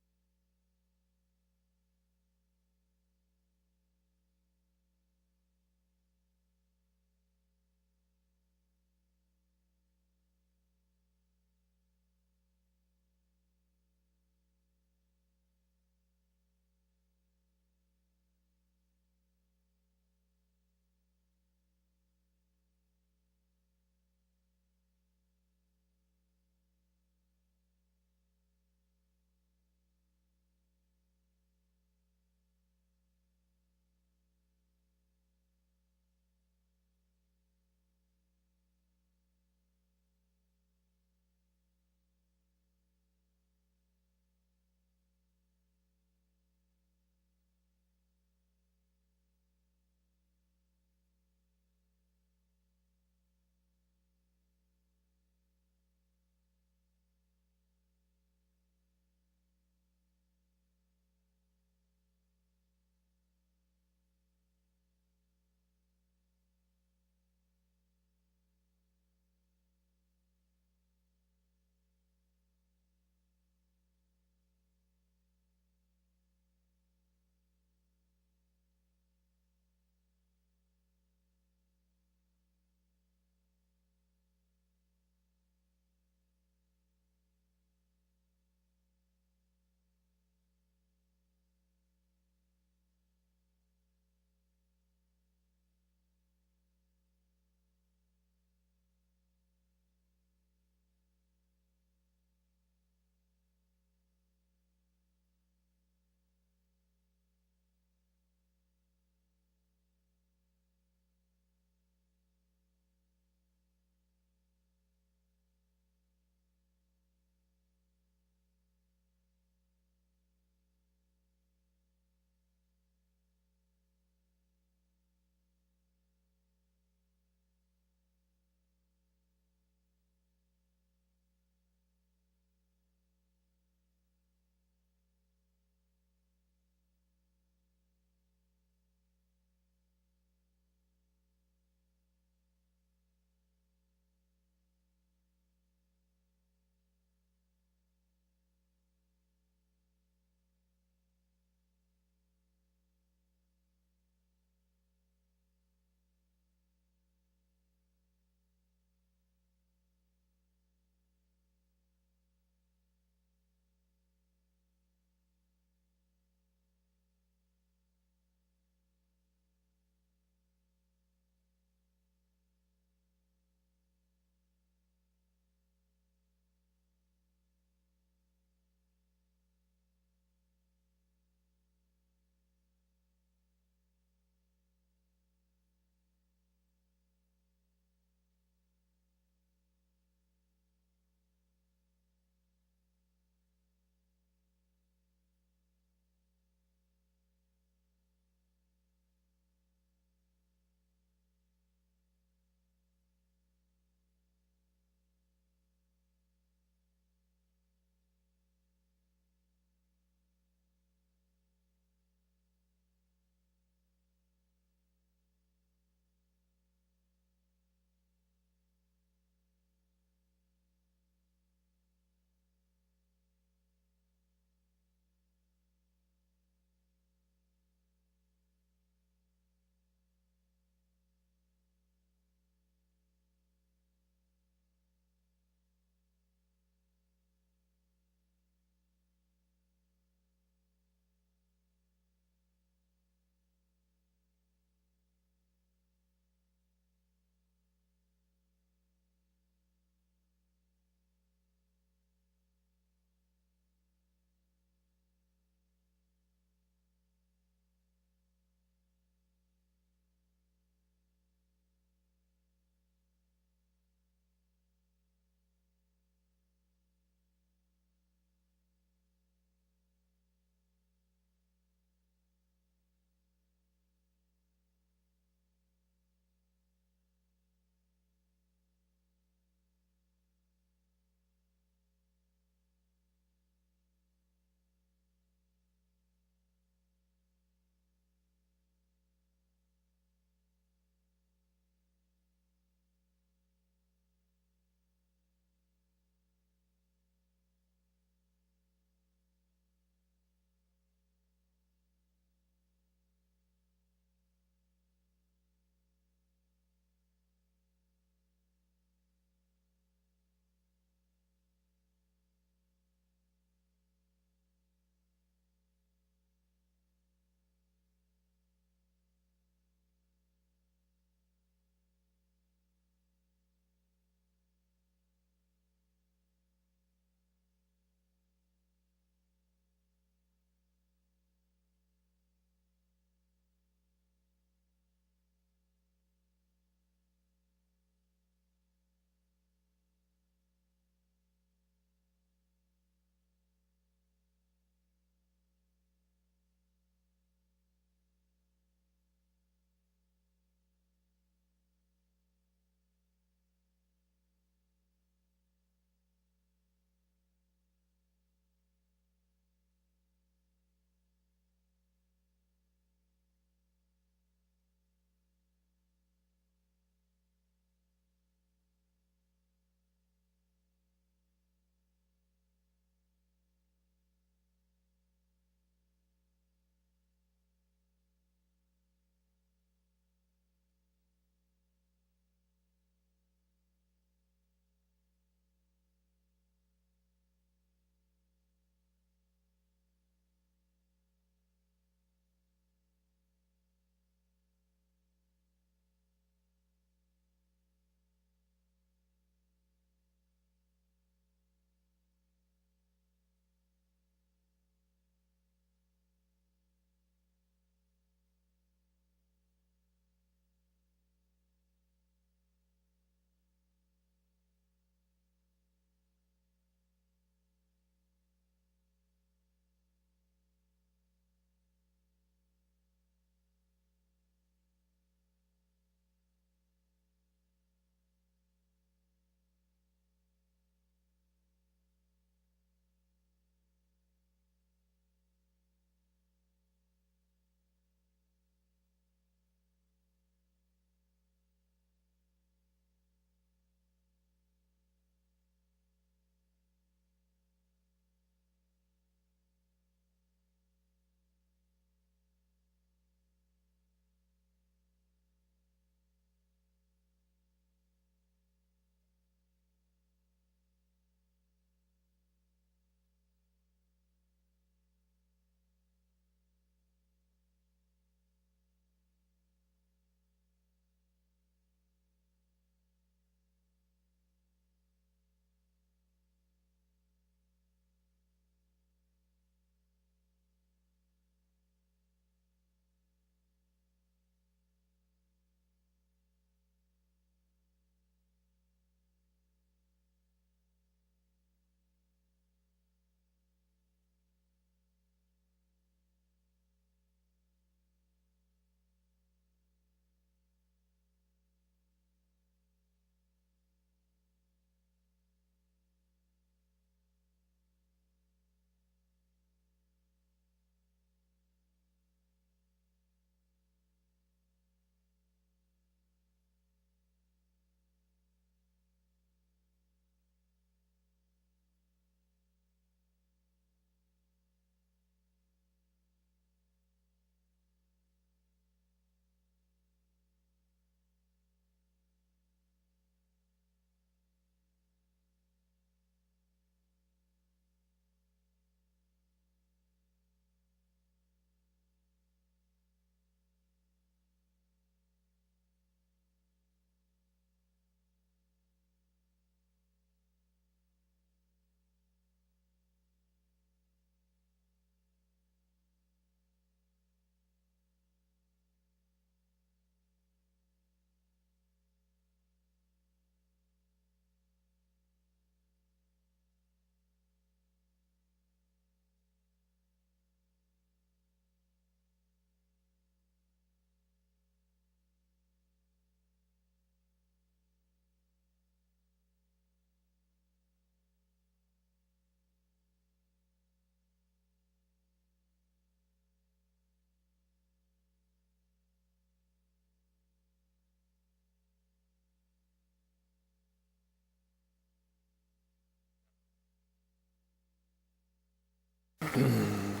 And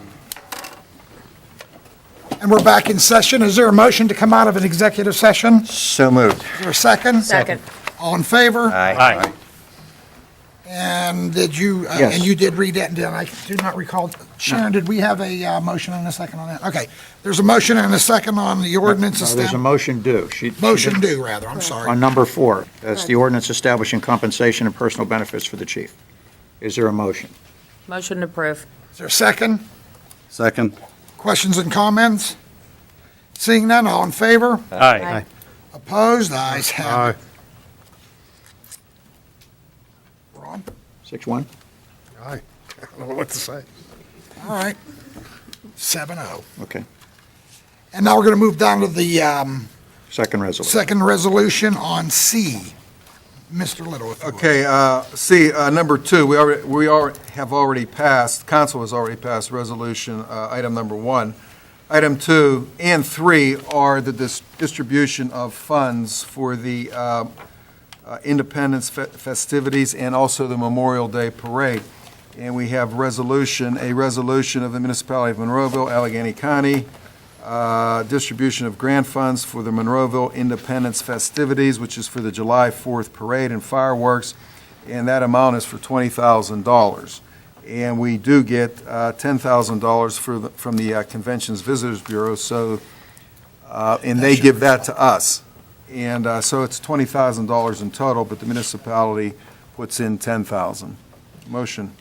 we're back in session. Is there a motion to come out of an executive session? So moved. Is there a second? Second. All in favor? Aye. And did you, Yes. and you did read it, and I do not recall. Sharon, did we have a motion and a second on that? Okay, there's a motion and a second on the ordinance. There's a motion due. Motion due, rather, I'm sorry. On number 4, that's the ordinance establishing compensation and personal benefits for the chief. Is there a motion? Motion to approve. Is there a second? Second. Questions and comments? Seeing none, all in favor? Aye. Opposed? Ayes have Aye. it. Ron? 6-1? Aye. I don't know what to say. All right. 7-0. Okay. And now we're going to move down to the Second resolution. second resolution on C. Mr. Little, if you would. Okay, see, number 2, we have already passed, council has already passed resolution, item number 1. Item 2 and 3 are the distribution of funds for the Independence festivities and also the Memorial Day Parade. And we have a resolution of the municipality of Monroeville, Allegheny County, distribution of grant funds for the Monroeville Independence festivities, which is for the July 4th parade and fireworks, and that amount is for $20,000. And we do get $10,000 from the Conventions Visitors Bureau, so, and they give that to us. And so it's $20,000 in total, but the municipality puts in $10,000. Motion.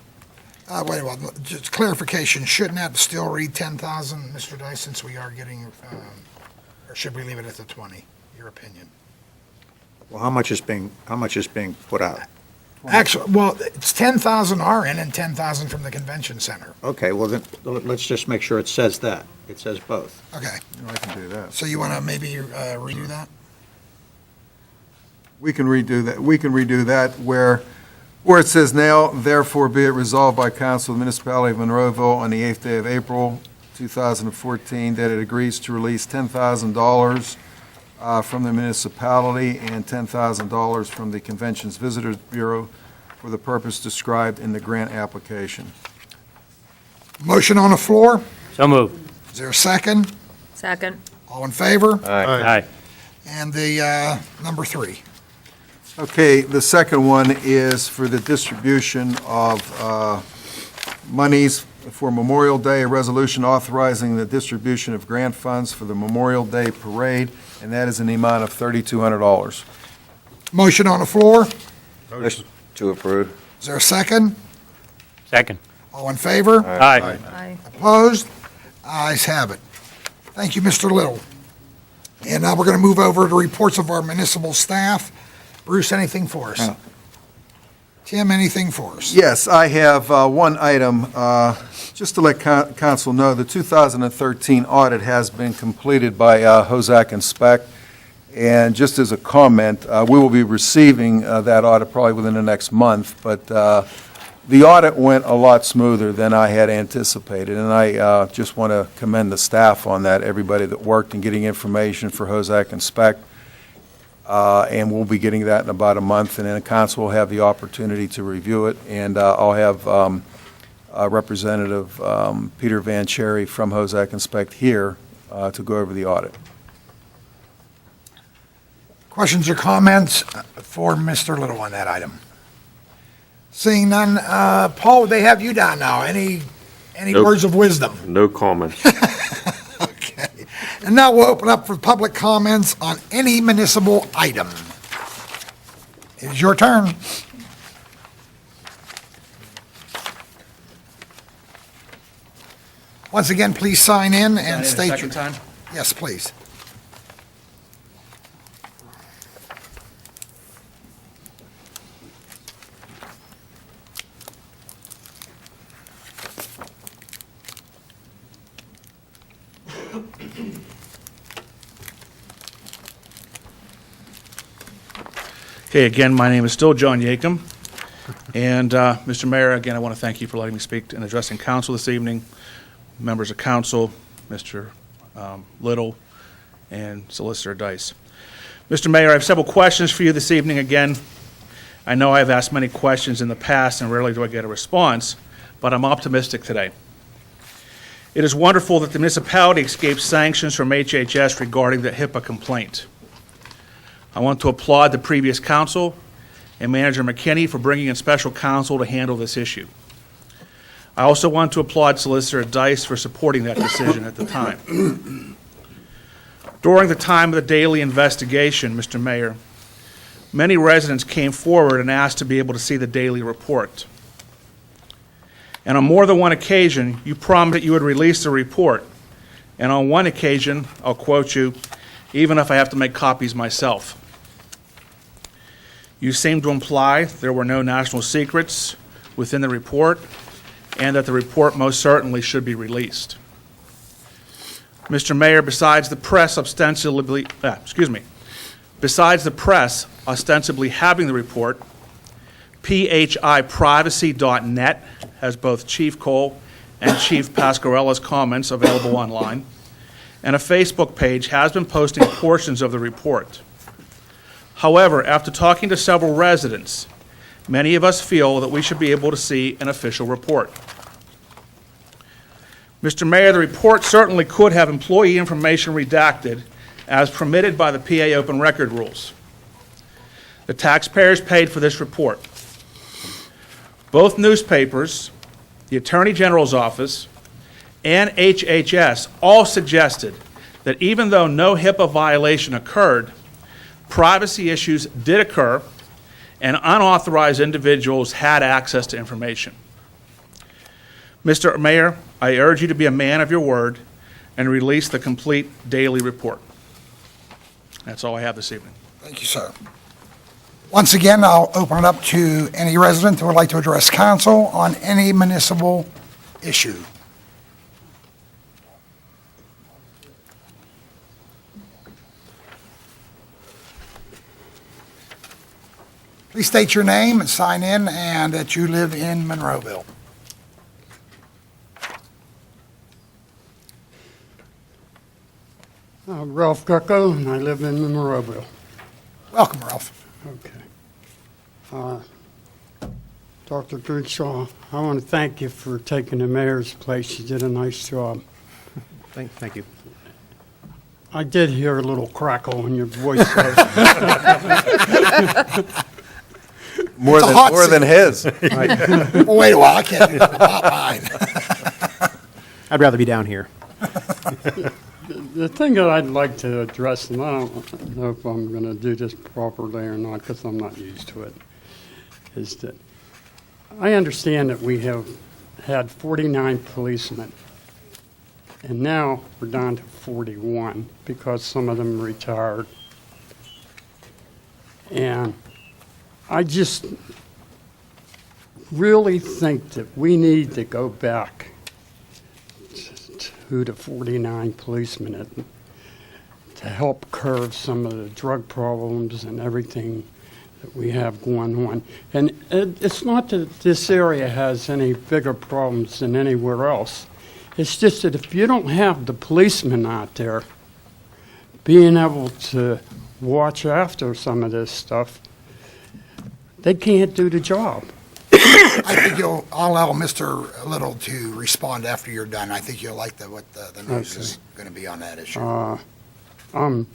Wait a minute, just clarification, shouldn't that still read 10,000, Mr. Dice, since we are getting, or should we leave it at the 20, your opinion? Well, how much is being put out? Actually, well, it's 10,000 our end and 10,000 from the convention center. Okay, well, then, let's just make sure it says that. It says both. Okay, I can do that. so you want to maybe redo that? We can redo that where it says now, therefore be it resolved by council of the municipality of Monroeville on the 8th day of April, 2014, that it agrees to release $10,000 from the municipality and $10,000 from the Conventions Visitors Bureau for the purpose described in the grant application. Motion on the floor, So moved. is there a second? Second. All in favor? Aye. And the number 3. Okay, the second one is for the distribution of monies for Memorial Day, a resolution authorizing the distribution of grant funds for the Memorial Day Parade, and that is in the amount of $3,200. Motion on the floor, Motion. To approve. is there a second? Second. All in favor? Aye. Aye. Opposed? Ayes have it. Thank you, Mr. Little. And now we're going to move over to reports of our municipal staff. Bruce, anything for us? No. Tim, anything for us? Yes, I have one item, just to let council know, the 2013 audit has been completed by Hozak Inspect, and just as a comment, we will be receiving that audit probably within the next month, but the audit went a lot smoother than I had anticipated, and I just want to commend the staff on that, everybody that worked in getting information for Hozak Inspect. And we'll be getting that in about a month, and then the council will have the opportunity to review it, and I'll have Representative Peter Van Cherry from Hozak Inspect here to go over the audit. Questions or comments for Mr. Little on that item? Seeing none, Paul, they have you down now. Any Nope. words of wisdom? No comment. Okay. And now we'll open up for public comments on any municipal item. It is your turn. Once again, please sign in and state your... time? Yes, please. Okay, again, my name is still John Yakum. And, Mr. Mayor, again, I want to thank you for letting me speak and addressing council this evening, members of council, Mr. Little, and Solicitor Dice. Mr. Mayor, I have several questions for you this evening. Again, I know I've asked many questions in the past, and rarely do I get a response, but I'm optimistic today. It is wonderful that the municipality escaped sanctions from HHS regarding the HIPAA complaint. I want to applaud the previous council and Manager McKinney for bringing in special counsel to handle this issue. I also want to applaud Solicitor Dice for supporting that decision at the time. During the time of the daily investigation, Mr. Mayor, many residents came forward and asked to be able to see the daily report. And on more than one occasion, you promised that you would release the report. And on one occasion, I'll quote you, even if I have to make copies myself. You seem to imply there were no national secrets within the report and that the report most certainly should be released. Mr. Mayor, besides the press ostensibly having the report, phiprivacy.net has both Chief Cole and Chief Pasquarella's comments available online, and a Facebook page has been posting portions of the report. However, after talking to several residents, many of us feel that we should be able to see an official report. Mr. Mayor, the report certainly could have employee information redacted as permitted by the PA open record rules. The taxpayers paid for this report. Both newspapers, the Attorney General's office, and HHS all suggested that even though no HIPAA violation occurred, privacy issues did occur and unauthorized individuals had access to information. Mr. Mayor, I urge you to be a man of your word and release the complete daily report. That's all I have this evening. Thank you, sir. Once again, I'll open it up to any resident who would like to address council on any municipal issue. Please state your name and sign in, and that you live in Monroeville. Ralph Greco, and I live in Monroeville. Welcome, Ralph. Okay. Dr. Grigshaw, I want to thank you for taking the mayor's place. You did a nice job. Thank you. I did hear a little crackle in your voice. More It's a hot seat. than his. Well, wait a while, I can't do that. Not mine. I'd rather be down here. The thing that I'd like to address, and I don't know if I'm going to do this properly or not because I'm not used to it, is that I understand that we have had 49 policemen, and now we're down to 41 because some of them retired. And I just really think that we need to go back to the 49 policemen to help curb some of the drug problems and everything that we have going on. And it's not that this area has any bigger problems than anywhere else. It's just that if you don't have the policemen out there being able to watch after some of this stuff, they can't do the job. I think I'll allow Mr. Little to respond after you're done. I think you'll like what the news is going to be on that issue. I'm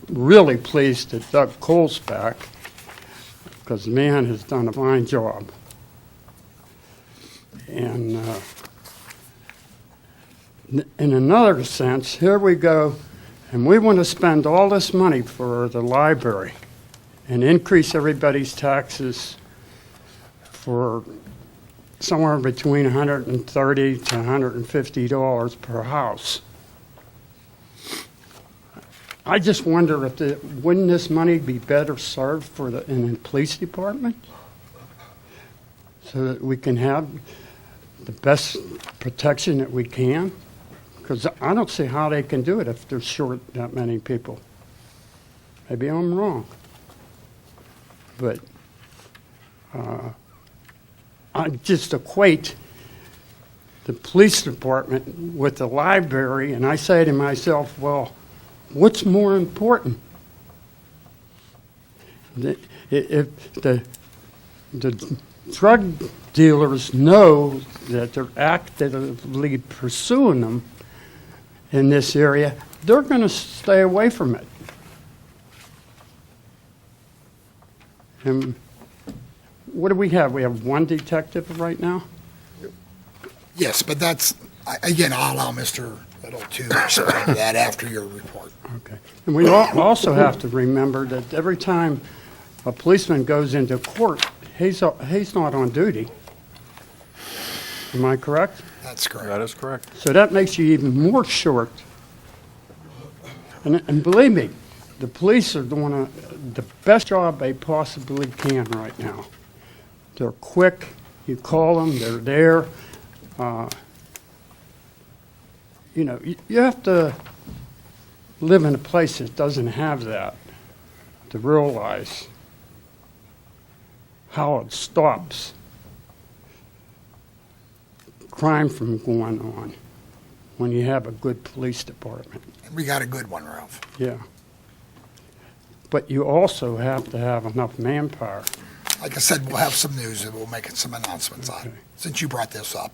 really pleased that Doug Cole's back because the man has done a fine job. And in another sense, here we go, and we want to spend all this money for the library and increase everybody's taxes for somewhere between $130 to $150 per house. I just wonder if wouldn't this money be better served in the police department so that we can have the best protection that we can? Because I don't see how they can do it if they're short that many people. Maybe I'm wrong. But I just equate the police department with the library, and I say to myself, well, what's more important? If the drug dealers know that they're actively pursuing them in this area, they're going to stay away from it. And what do we have? We have one detective right now? Yes, but that's, again, I'll allow Mr. Little to respond to that after your report. Okay. And we also have to remember that every time a policeman goes into court, he's not on duty. Am I correct? That's correct. That is correct. So that makes you even more short. And believe me, the police are doing the best job they possibly can right now. They're quick. You call them, they're there. You know, you have to live in a place that doesn't have that to realize how it stops crime from going on when you have a good police department. We got a good one, Ralph. Yeah. But you also have to have enough manpower. Like I said, we'll have some news and we'll make some announcements on it, since you brought this up.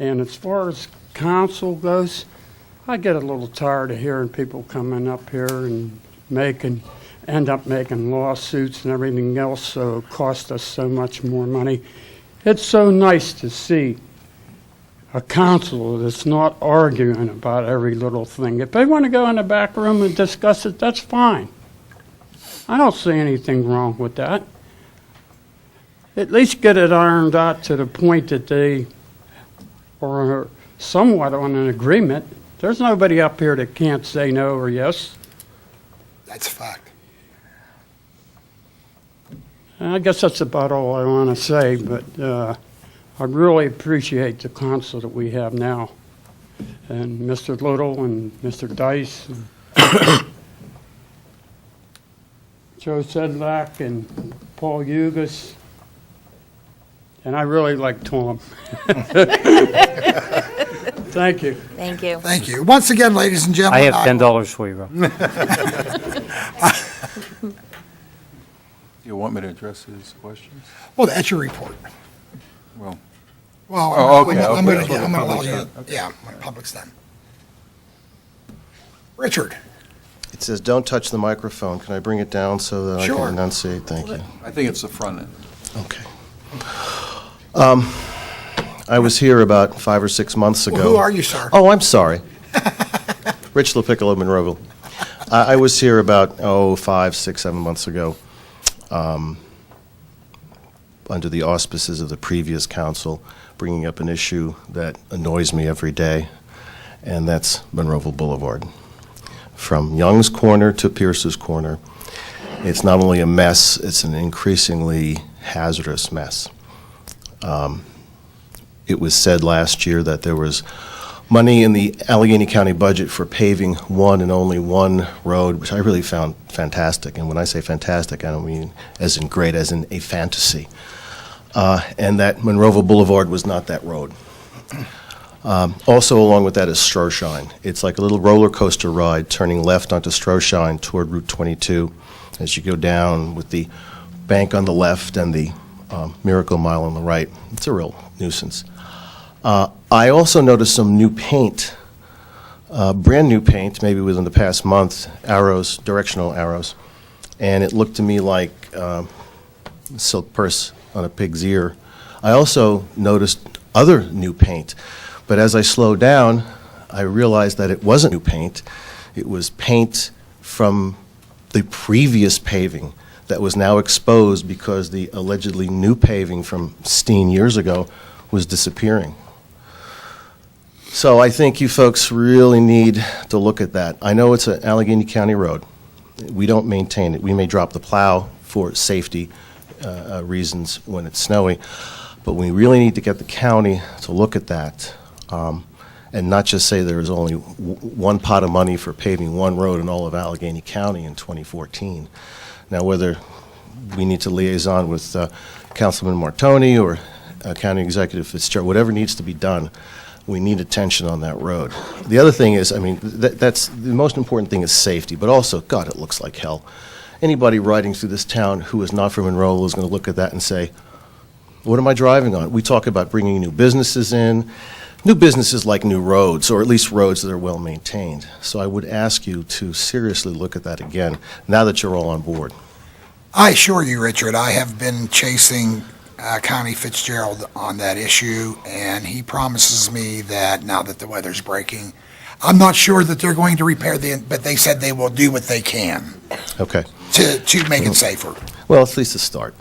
And as far as council goes, I get a little tired of hearing people coming up here and end up making lawsuits and everything else, so it costs us so much more money. It's so nice to see a council that's not arguing about every little thing. If they want to go in the back room and discuss it, that's fine. I don't see anything wrong with that. At least get it ironed out to the point that they are somewhat on an agreement. There's nobody up here that can't say no or yes. That's a fact. I guess that's about all I want to say, but I really appreciate the council that we have now. And Mr. Little and Mr. Dice, and Joe Sedlak and Paul Hugus. And I really like Tom. Thank you. Thank you. Thank you. Once again, ladies and I gentlemen. have $10 for you, Rob. You want me to address his questions? Well, that's your report. Well, Well, Oh, okay, I'm okay. going to allow Public's you, done. yeah, when public's done. Richard? It says, "Don't touch the microphone." Can I bring it down so that I Sure. can enunciate? Thank you. I think it's the front end. Okay. I was here about 5 or 6 months ago. Well, who are you, sir? Oh, I'm sorry. Rich LaPiccolo, Monroeville. I was here about, 5, 6, 7 months ago, under the auspices of the previous council, bringing up an issue that annoys me every day, and that's Monroeville Boulevard. From Young's Corner to Pierce's Corner, it's not only a mess, it's an increasingly hazardous mess. It was said last year that there was money in the Allegheny County budget for paving one and only one road, which I really found fantastic. And when I say fantastic, I don't mean as in great, as in a fantasy. And that Monroeville Boulevard was not that road. Also along with that is Stroshine. It's like a little roller coaster ride turning left onto Stroshine toward Route 22 as you go down with the bank on the left and the Miracle Mile on the right. It's a real nuisance. I also noticed some new paint, brand new paint, maybe within the past month, arrows, directional arrows, and it looked to me like a silk purse on a pig's ear. I also noticed other new paint, but as I slowed down, I realized that it wasn't new paint. It was paint from the previous paving that was now exposed because the allegedly new paving from Steen years ago was disappearing. So I think you folks really need to look at that. I know it's an Allegheny County road. We don't maintain it. We may drop the plow for safety reasons when it's snowy, but we really need to get the county to look at that and not just say there is only one pot of money for paving one road in all of Allegheny County in 2014. Now, whether we need to liaison with Councilman Martoni or County Executive Fitzgerald, whatever needs to be done, we need attention on that road. The other thing is, I mean, that's the most important thing is safety, but also, God, it looks like hell. Anybody riding through this town who is not from Monroeville is going to look at that and say, What am I driving on? We talk about bringing new businesses in, new businesses like new roads, or at least roads that are well-maintained. So I would ask you to seriously look at that again, now that you're all on board. I assure you, Richard, I have been chasing Connie Fitzgerald on that issue, and he promises me that now that the weather's breaking, I'm not sure that they're going to repair but they said they will do what they can Okay. to make it safer. Well, at least a start.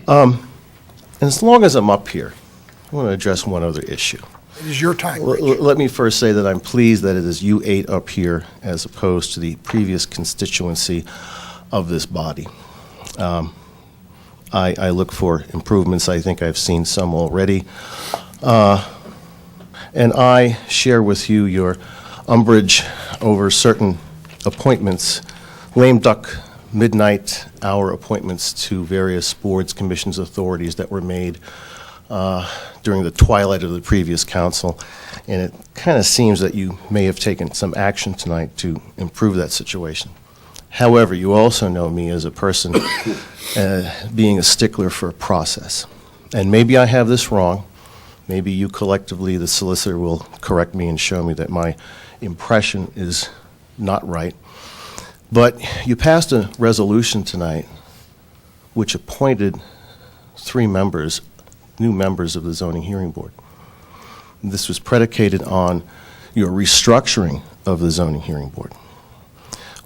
And as long as I'm up here, I want to address one other issue. It is your time, Richard. Let me first say that I'm pleased that it is you eight up here as opposed to the previous constituency of this body. I look for improvements. I think I've seen some already. And I share with you your umbrage over certain appointments, lame duck midnight hour appointments to various boards, commissions, authorities that were made during the twilight of the previous council. And it kind of seems that you may have taken some action tonight to improve that situation. However, you also know me as a person being a stickler for a process. And maybe I have this wrong. Maybe you collectively, the solicitor, will correct me and show me that my impression is not right. But you passed a resolution tonight which appointed 3 members, new members of the Zoning Hearing Board. This was predicated on your restructuring of the Zoning Hearing Board.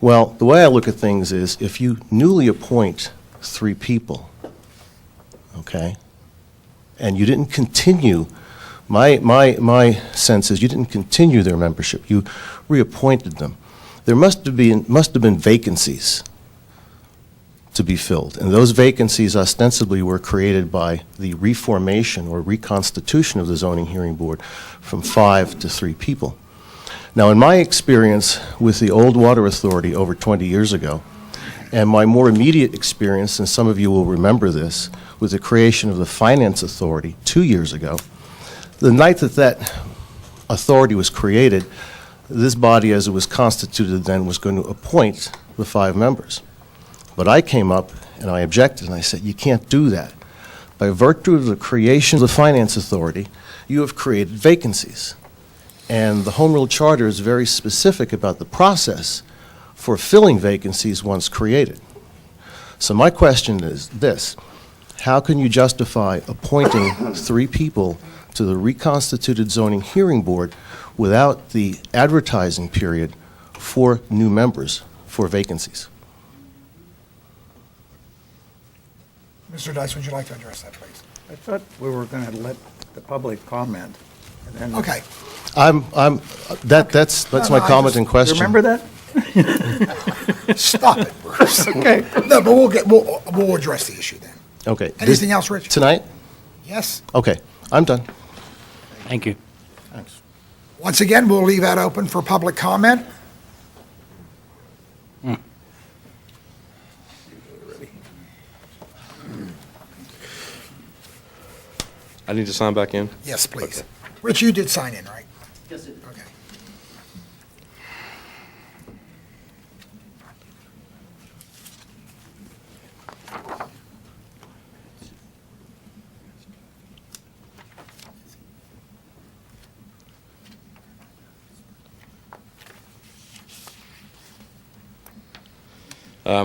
Well, the way I look at things is if you newly appoint 3 people, okay, and you didn't continue, my sense is you didn't continue their membership. You reappointed them. There must have been vacancies to be filled, and those vacancies ostensibly were created by the reformation or reconstitution of the Zoning Hearing Board from 5 to 3 people. Now, in my experience with the Old Water Authority over 20 years ago, and my more immediate experience, and some of you will remember this, with the creation of the Finance Authority 2 years ago, the night that that authority was created, this body, as it was constituted then, was going to appoint the 5 members. But I came up and I objected and I said, you can't do that. By virtue of the creation of the Finance Authority, you have created vacancies. And the Home Rule Charter is very specific about the process for filling vacancies once created. So my question is this: how can you justify appointing 3 people to the reconstituted Zoning Hearing Board without the advertising period for new members for vacancies? Mr. Dice, would you like to address that, please? I thought we were going to let the public comment. And then Okay. That's No, my I comment just- and question. Remember that? Stop it, Bruce. Okay. No, but we'll address the issue then. Okay. Anything else, Rich? Tonight? Yes? Okay, I'm done. Thank you. Thanks. Once again, we'll leave that open for public comment. I need to sign back in? Yes, please. Rich, you did sign in, right? Yes, it Okay.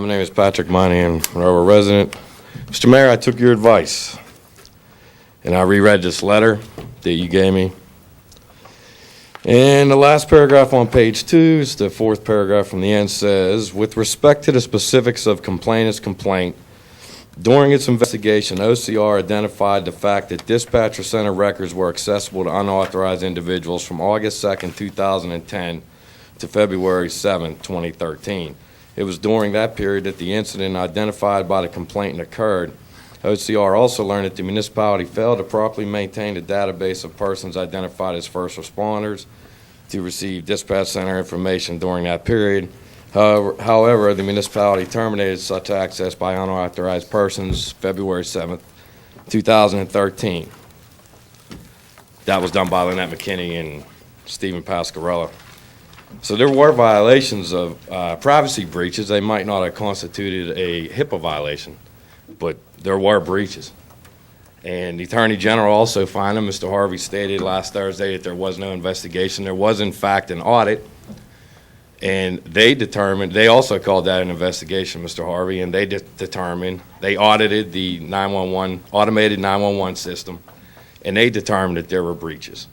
My name is Patrick Monahan, Monroe resident. Mr. Mayor, I took your advice, and I reread this letter that you gave me. And the last paragraph on page 2, it's the 4th paragraph from the end, says, with respect to the specifics of complainant's complaint, during its investigation, OCR identified the fact that dispatcher center records were accessible to unauthorized individuals from August 2nd, 2010 to February 7th, 2013. It was during that period that the incident identified by the complainant occurred. OCR also learned that the municipality failed to properly maintain the database of persons identified as first responders to receive dispatch center information during that period. However, the municipality terminated such access by unauthorized persons February 7th, 2013. That was done by Lynette McKinney and Stephen Pascarella. So there were violations of privacy breaches. They might not have constituted a HIPAA violation, but there were breaches. And the Attorney General also fined them. Mr. Harvey stated last Thursday that there was no investigation. There was, in fact, an audit. And they also called that an investigation, Mr. Harvey, and they determined, they audited the 911, automated 911 system, and they determined that there were breaches.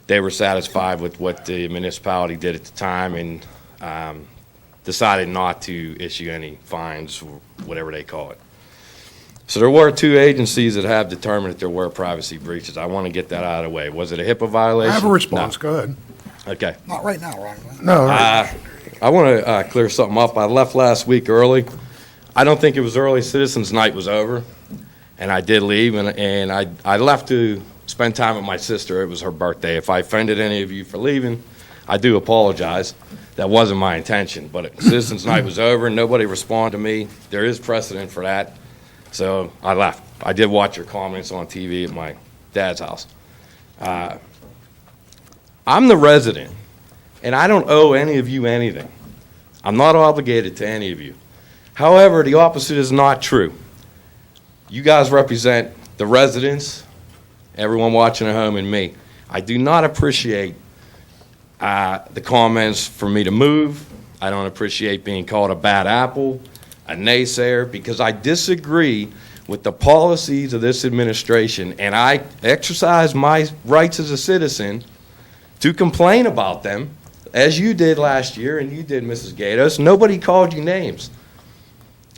They were satisfied with what the municipality did at the time and decided not to issue any fines, or whatever they call it. So there were 2 agencies that have determined that there were privacy breaches. I want to get that out of the way. Was it a HIPAA violation? I have a response, No. go ahead. Okay. Not right now, Ron. No, I want to clear something up. I left last week early. I don't think it was early. Citizens Night was over, and I did leave, and I left to spend time with my sister. It was her birthday. If I offended any of you for leaving, I do apologize. That wasn't my intention, but Citizens Night was over, and nobody responded to me. There is precedent for that, so I left. I did watch your comments on TV at my dad's house. I'm the resident, and I don't owe any of you anything. I'm not obligated to any of you. However, the opposite is not true. You guys represent the residents, everyone watching at home, and me. I do not appreciate the comments for me to move. I don't appreciate being called a bad apple, a naysayer, because I disagree with the policies of this administration, and I exercise my rights as a citizen to complain about them, as you did last year, and you did, Mrs. Gatos. Nobody called you names.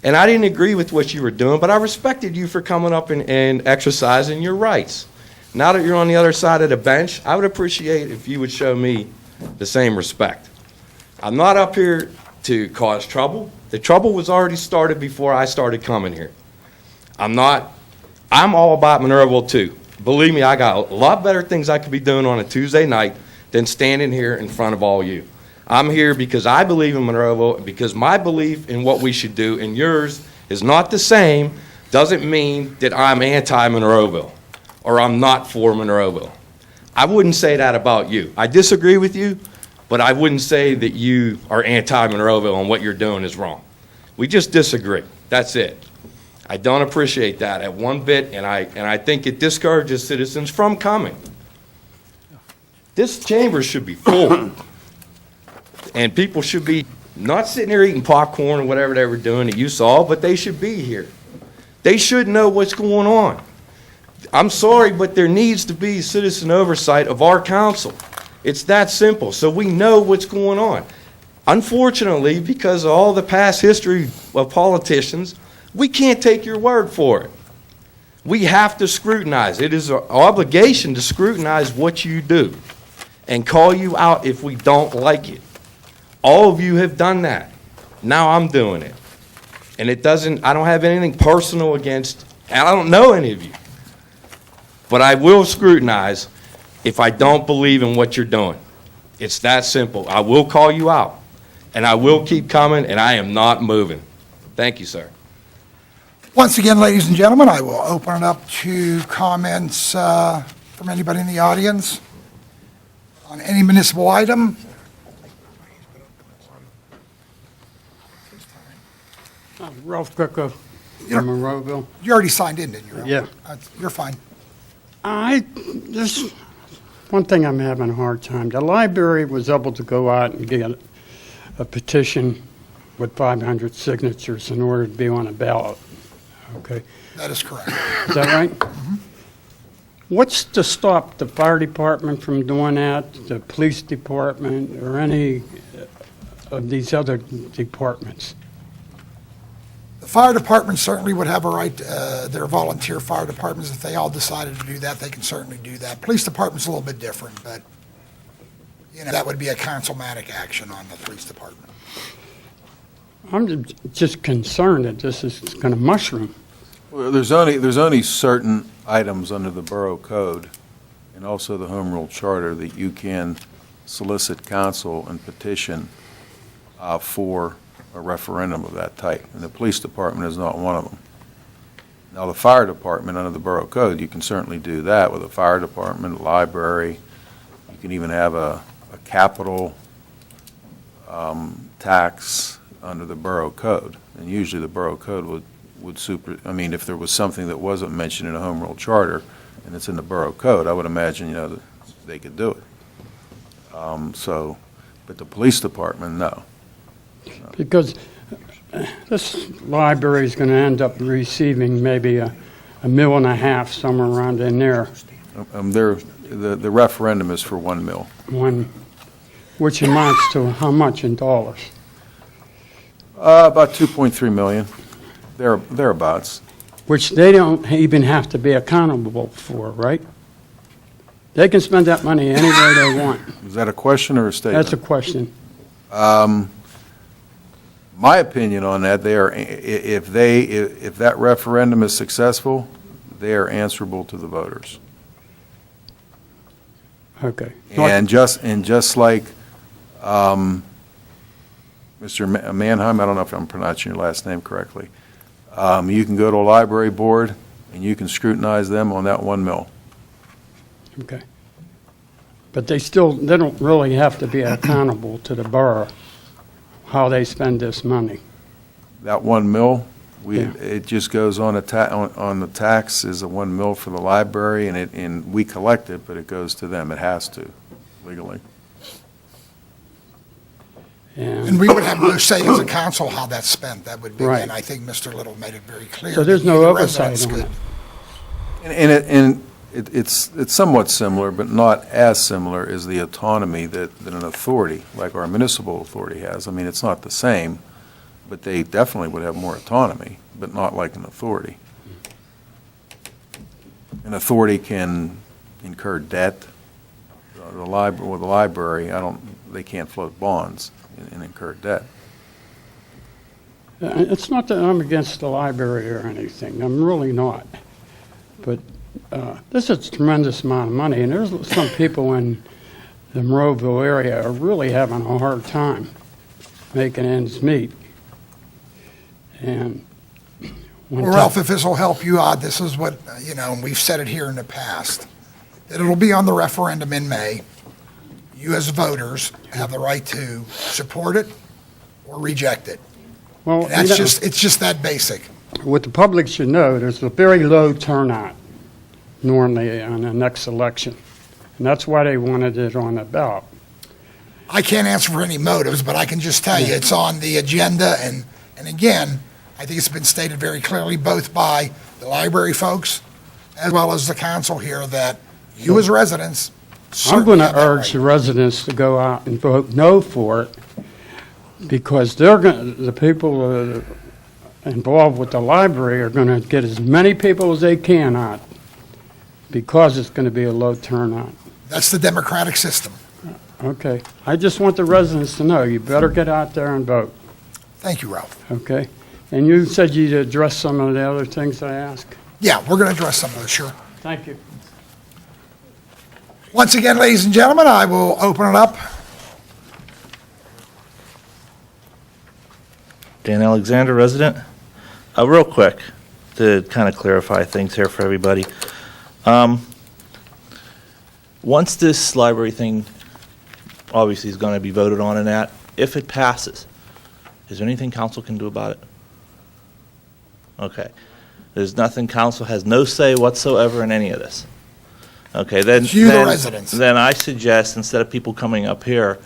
And I didn't agree with what you were doing, but I respected you for coming up and exercising your rights. Now that you're on the other side of the bench, I would appreciate if you would show me the same respect. I'm not up here to cause trouble. The trouble was already started before I started coming here. I'm all about Monroeville too. Believe me, I got a lot better things I could be doing on a Tuesday night than standing here in front of all you. I'm here because I believe in Monroeville, because my belief in what we should do and yours is not the same, doesn't mean that I'm anti-Monroeville or I'm not for Monroeville. I wouldn't say that about you. I disagree with you, but I wouldn't say that you are anti-Monroeville and what you're doing is wrong. We just disagree. That's it. I don't appreciate that at one bit, and I think it discourages citizens from coming. This chamber should be full, and people should be not sitting there eating popcorn or whatever they were doing that you saw, but they should be here. They should know what's going on. I'm sorry, but there needs to be citizen oversight of our council. It's that simple, so we know what's going on. Unfortunately, because of all the past history of politicians, we can't take your word for it. We have to scrutinize. It is our obligation to scrutinize what you do and call you out if we don't like it. All of you have done that. Now I'm doing it. And I don't have anything personal against, and I don't know any of you. But I will scrutinize if I don't believe in what you're doing. It's that simple. I will call you out, and I will keep coming, and I am not moving. Thank you, sir. Once again, ladies and gentlemen, I will open it up to comments from anybody in the audience on any municipal item. Ralph Greco Yeah. from Monroeville. You already signed in, didn't you, Ralph? Yeah. You're fine. There's one thing I'm having a hard time. The library was able to go out and get a petition with 500 signatures in order to be on a ballot. Okay, That is correct. is that right? What's to stop the fire department from doing that, the police department, or any of these other departments? The fire department certainly would have a right, their volunteer fire departments, if they all decided to do that, they can certainly do that. Police department's a little bit different, but, that would be a councilmatic action on the police department. I'm just concerned that this is going to mushroom. Well, there's only certain items under the Borough Code and also the Home Rule Charter that you can solicit counsel and petition for a referendum of that type, and the police department is not one of them. Now, the fire department under the Borough Code, you can certainly do that with a fire department, a library. You can even have a capital tax under the Borough Code, and usually the Borough Code would I mean, if there was something that wasn't mentioned in a home rule charter, and it's in the borough code, I would imagine, that they could do it. But the police department, no. Because this library is going to end up receiving maybe $1.5 million, somewhere around in there. The referendum is for $1 million. Which amounts to how much in dollars? About 2.3 million, thereabouts. Which they don't even have to be accountable for, right? They can spend that money any way they want. Is that a question or a statement? That's a question. My opinion on that, if that referendum is successful, they are answerable to the voters. Okay. And just like Mr. Mannheim, I don't know if I'm pronouncing your last name correctly, you can go to a library board and you can scrutinize them on that $1 million. Okay. But they don't really have to be accountable to the borough, how they spend this money. That $1 million, it just goes on the tax is a $1 million for the library, and we collect it, but it goes to them. It has to, legally. And we would have no say as a council how that's spent. That would be, Right. and I think Mr. Little made it very clear. So there's that no the oversight residents on could- it. And it's somewhat similar, but not as similar as the autonomy that an authority, like our municipal authority has. I mean, it's not the same, but they definitely would have more autonomy, but not like an authority. An authority can incur debt. The library, they can't float bonds and incur debt. It's not that I'm against the library or anything. I'm really not. But this is a tremendous amount of money, and there's some people in the Monroeville area are really having a hard time making ends meet. And Well, Ralph, if this will help you out, this is what, and we've said it here in the past, that it'll be on the referendum in May. You as voters have the right to support it or reject it. Well, And it's just that basic. what the public should know, there's a very low turnout normally on the next election. And that's why they wanted it on the ballot. I can't answer for any motives, but I can just tell you, it's on the agenda, and again, I think it's been stated very clearly, both by the library folks as well as the council here, that you as residents I'm certainly going to have that urge right. the residents to go out and vote no for it, because the people involved with the library are going to get as many people as they can out, because it's going to be a low turnout. That's the democratic system. Okay. I just want the residents to know, you better get out there and vote, Thank you, Ralph. okay? And you said you'd address some of the other things I asked. Yeah, we're going to address some of those, sure. Thank you. Once again, ladies and gentlemen, I will open it up. Dan Alexander, resident. Real quick, to kind of clarify things here for everybody. Once this library thing obviously is going to be voted on and that, if it passes, is there anything council can do about it? Okay. There's nothing, council has no say whatsoever in any of this. Okay, then. It's you, the then- residents. Then I suggest, instead of people coming up here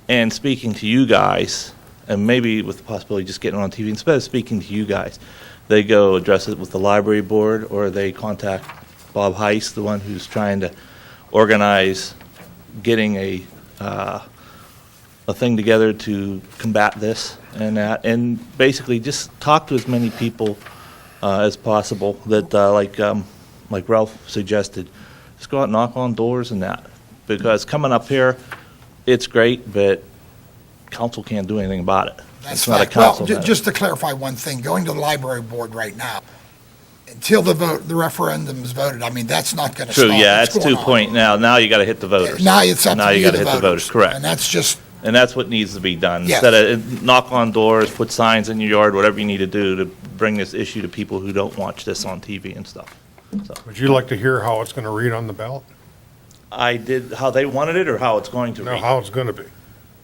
and speaking to you guys, and maybe with the possibility of just getting on TV, instead of speaking to you guys, they go address it with the library board, or they contact Bob Heiss, the one who's trying to organize getting a thing together to combat this and that, and basically just talk to as many people as possible that, like Ralph suggested, just go out and knock on doors and that. Because coming up here, it's great, but council can't do anything about it. That's It's not a fact. Well, council matter. just to clarify one thing, going to the library board right now, until the referendum is voted, I mean, that's not going to stop. True, yeah, what's that's going 2 on. point now. Now you got to hit the voters. Now it's up Now to you you, got to the hit the voters. voters, correct. And that's just, And that's what needs to be done. Yes. Instead of knock on doors, put signs in your yard, whatever you need to do to bring this issue to people who don't watch this on TV and stuff. So Would you like to hear how it's going to read on the ballot? I did how they wanted it or how it's going to No, read? how it's going to be.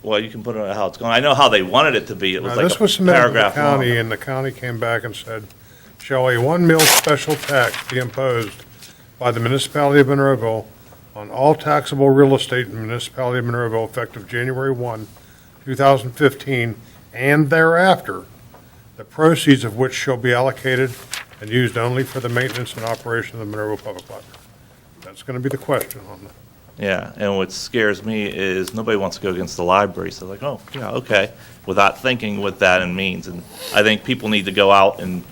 Well, you can put it on how it's going. I know how they wanted it to be. It was Now, like this a was submitted to the paragraph long. county, and the county came back and said, shall a 1 mil special tax be imposed by the municipality of Monroeville on all taxable real estate in the municipality of Monroeville effective January 1, 2015, and thereafter, the proceeds of which shall be allocated and used only for the maintenance and operation of the Monroeville Public Library. That's going to be the question on that. Yeah, and what scares me is nobody wants to go against the library, so like, oh, yeah, okay, without thinking what that means. And I think people need to go out and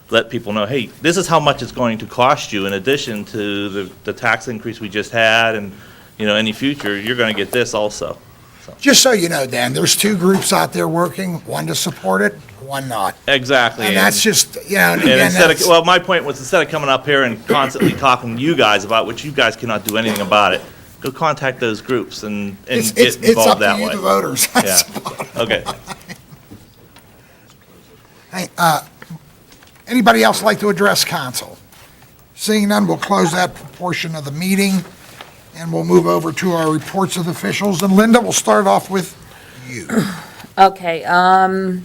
let people know, hey, this is how much it's going to cost you in addition to the tax increase we just had, and, you know, any future, you're going to get this also. Just so you know, Dan, there's two groups out there working, one to support it, one not. Exactly. And that's just, you know, and And again, instead of, that's, well, my point was, instead of coming up here and constantly talking to you guys about which you guys cannot do anything about it, go contact those groups and it's get it's up involved to that you, way. the voters. Yeah. Okay. Hey, anybody else like to address council? Seeing none, we'll close that portion of the meeting, and we'll move over to our reports of officials. And Linda, we'll start off with you. Okay, I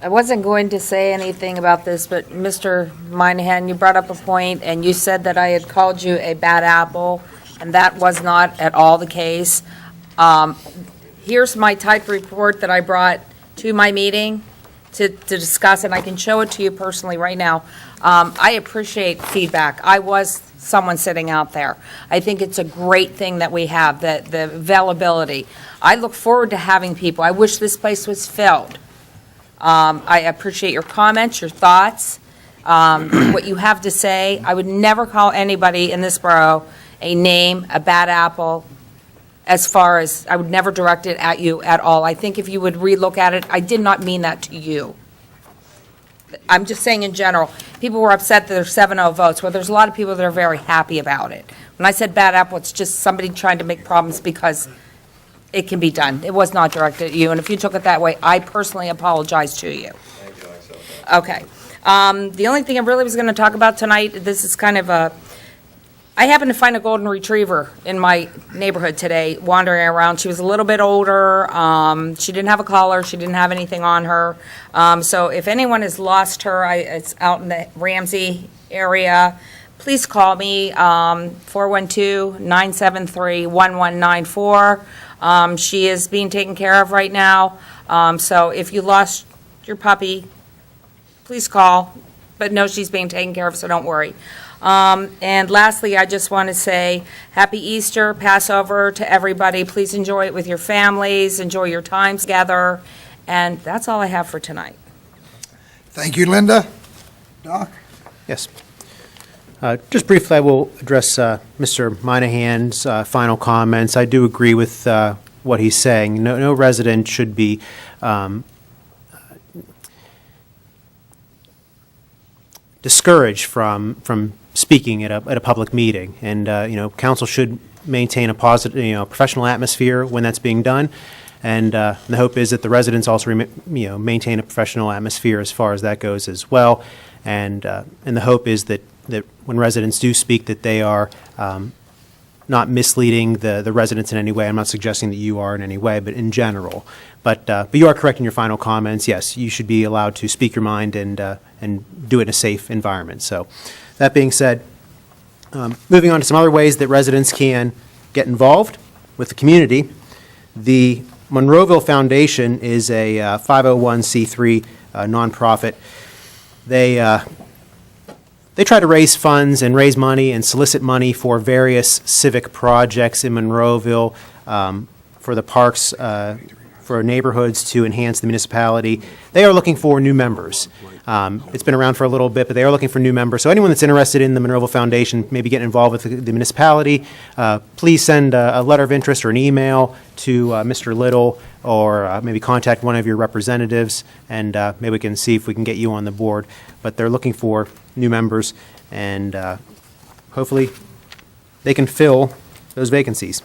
wasn't going to say anything about this, but Mr. Moynihan, you brought up a point, and you said that I had called you a bad apple, and that was not at all the case. Here's my typed report that I brought to my meeting to discuss, and I can show it to you personally right now. I appreciate feedback. I was someone sitting out there. I think it's a great thing that we have, the availability. I look forward to having people. I wish this place was filled. I appreciate your comments, your thoughts, what you have to say. I would never call anybody in this borough a name, a bad apple, as far as, I would never direct it at you at all. I think if you would relook at it, I did not mean that to you. I'm just saying in general, people were upset that there's 7-0 votes. Well, there's a lot of people that are very happy about it. When I said bad apple, it's just somebody trying to make problems because it can be done. It was not directed at you, and if you took it that way, I personally apologize to you. Thank you, I accept that. Okay. The only thing I really was going to talk about tonight, this is kind of a, I happened to find a golden retriever in my neighborhood today, wandering around. She was a little bit older. She didn't have a collar. She didn't have anything on her. So if anyone has lost her, it's out in the Ramsey area. Please call me, 412-973-1194. She is being taken care of right now. So if you lost your puppy, please call. But no, she's being taken care of, so don't worry. And lastly, I just want to say Happy Easter, Passover to everybody. Please enjoy it with your families, enjoy your time together, and that's all I have for tonight. Thank you, Linda. Doc? Yes. Just briefly, I will address Mr. Moynihan's final comments. I do agree with what he's saying. No resident should be discouraged from speaking at a public meeting. And, council should maintain a positive, professional atmosphere when that's being done. And the hope is that the residents also, maintain a professional atmosphere as far as that goes as well. And the hope is that when residents do speak, that they are not misleading the residents in any way. I'm not suggesting that you are in any way, but in general. But you are correct in your final comments. Yes, you should be allowed to speak your mind and do it in a safe environment. So that being said, moving on to some other ways that residents can get involved with the community. The Monroeville Foundation is a 501c3 nonprofit. They try to raise funds and raise money and solicit money for various civic projects in Monroeville, for the parks, for neighborhoods to enhance the municipality. They are looking for new members. It's been around for a little bit, but they are looking for new members. So anyone that's interested in the Monroeville Foundation, maybe getting involved with the municipality, please send a letter of interest or an email to Mr. Little, or maybe contact one of your representatives, and maybe we can see if we can get you on the board. But they're looking for new members, and hopefully they can fill those vacancies.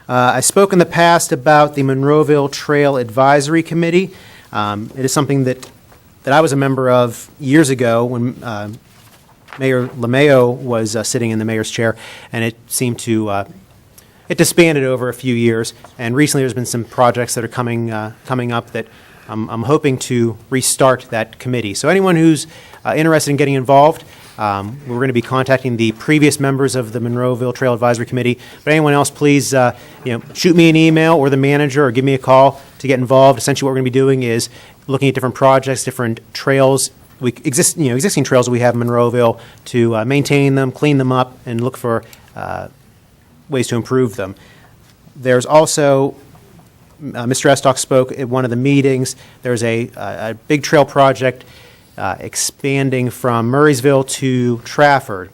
I spoke in the past about the Monroeville Trail Advisory Committee. It is something that I was a member of years ago when Mayor LeMayo was sitting in the mayor's chair, and it seemed to it disbanded over a few years. And recently, there's been some projects that are coming up that I'm hoping to restart that committee. So anyone who's interested in getting involved, we're going to be contacting the previous members of the Monroeville Trail Advisory Committee. But anyone else, please, shoot me an email or the manager, or give me a call to get involved. Essentially, what we're going to be doing is looking at different projects, different trails, existing trails that we have in Monroeville, to maintain them, clean them up, and look for ways to improve them. There's also, Mr. Estock spoke at one of the meetings. There's a big trail project expanding from Murraysville to Trafford,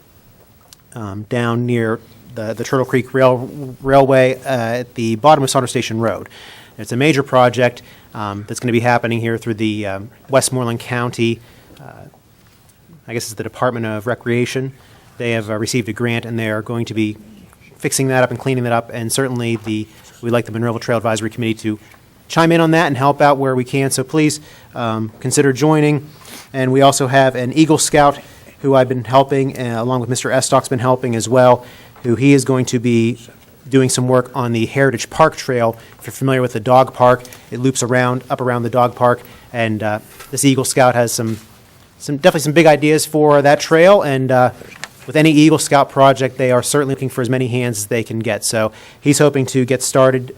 down near the Turtle Creek Railway at the bottom of Saunders Station Road. It's a major project that's going to be happening here through the Westmoreland County, I guess it's the Department of Recreation. They have received a grant, and they are going to be fixing that up and cleaning that up, and certainly we'd like the Monroeville Trail Advisory Committee to chime in on that and help out where we can, so please consider joining. And we also have an Eagle Scout who I've been helping, along with Mr. Estock's been helping as well, who he is going to be doing some work on the Heritage Park Trail. If you're familiar with the dog park, it loops up around the dog park, and this Eagle Scout has definitely some big ideas for that trail, and with any Eagle Scout project, they are certainly looking for as many hands as they can get. So he's hoping to get started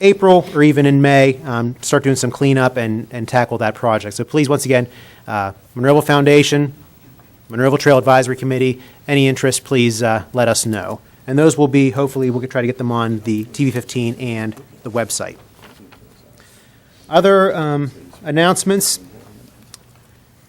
April or even in May, start doing some cleanup and tackle that project. So please, once again, Monroeville Foundation, Monroeville Trail Advisory Committee, any interest, please let us know. And those will be, hopefully, we'll try to get them on the TV15 and the website. Other announcements.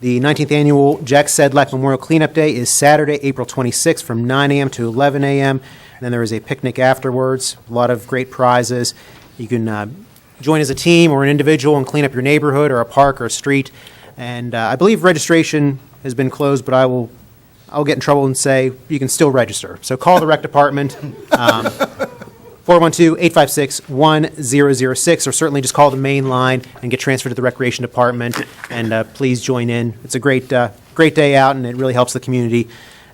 The 19th Annual Jack Sedlak Memorial Cleanup Day is Saturday, April 26th from 9 a.m. to 11 a.m. And then there is a picnic afterwards, a lot of great prizes. You can join as a team or an individual and clean up your neighborhood or a park or a street. And I believe registration has been closed, but I'll get in trouble and say you can still register. So call the rec department, 412-856-1006, or certainly just call the main line and get transferred to the Recreation Department, and please join in. It's a great day out, and it really helps the community.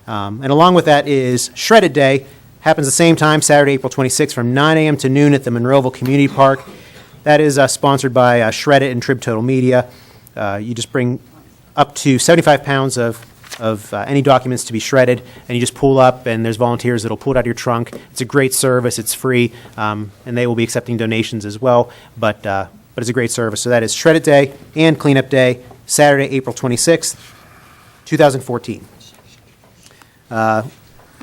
And along with that is Shredded Day. Happens the same time, Saturday, April 26th, from 9 a.m. to noon at the Monroeville Community Park. That is sponsored by Shred It and Trib Total Media. You just bring up to 75 pounds of any documents to be shredded, and you just pull up, and there's volunteers that'll pull it out of your trunk. It's a great service. It's free, and they will be accepting donations as well, but it's a great service. So that is Shred It Day and Cleanup Day, Saturday, April 26th, 2014.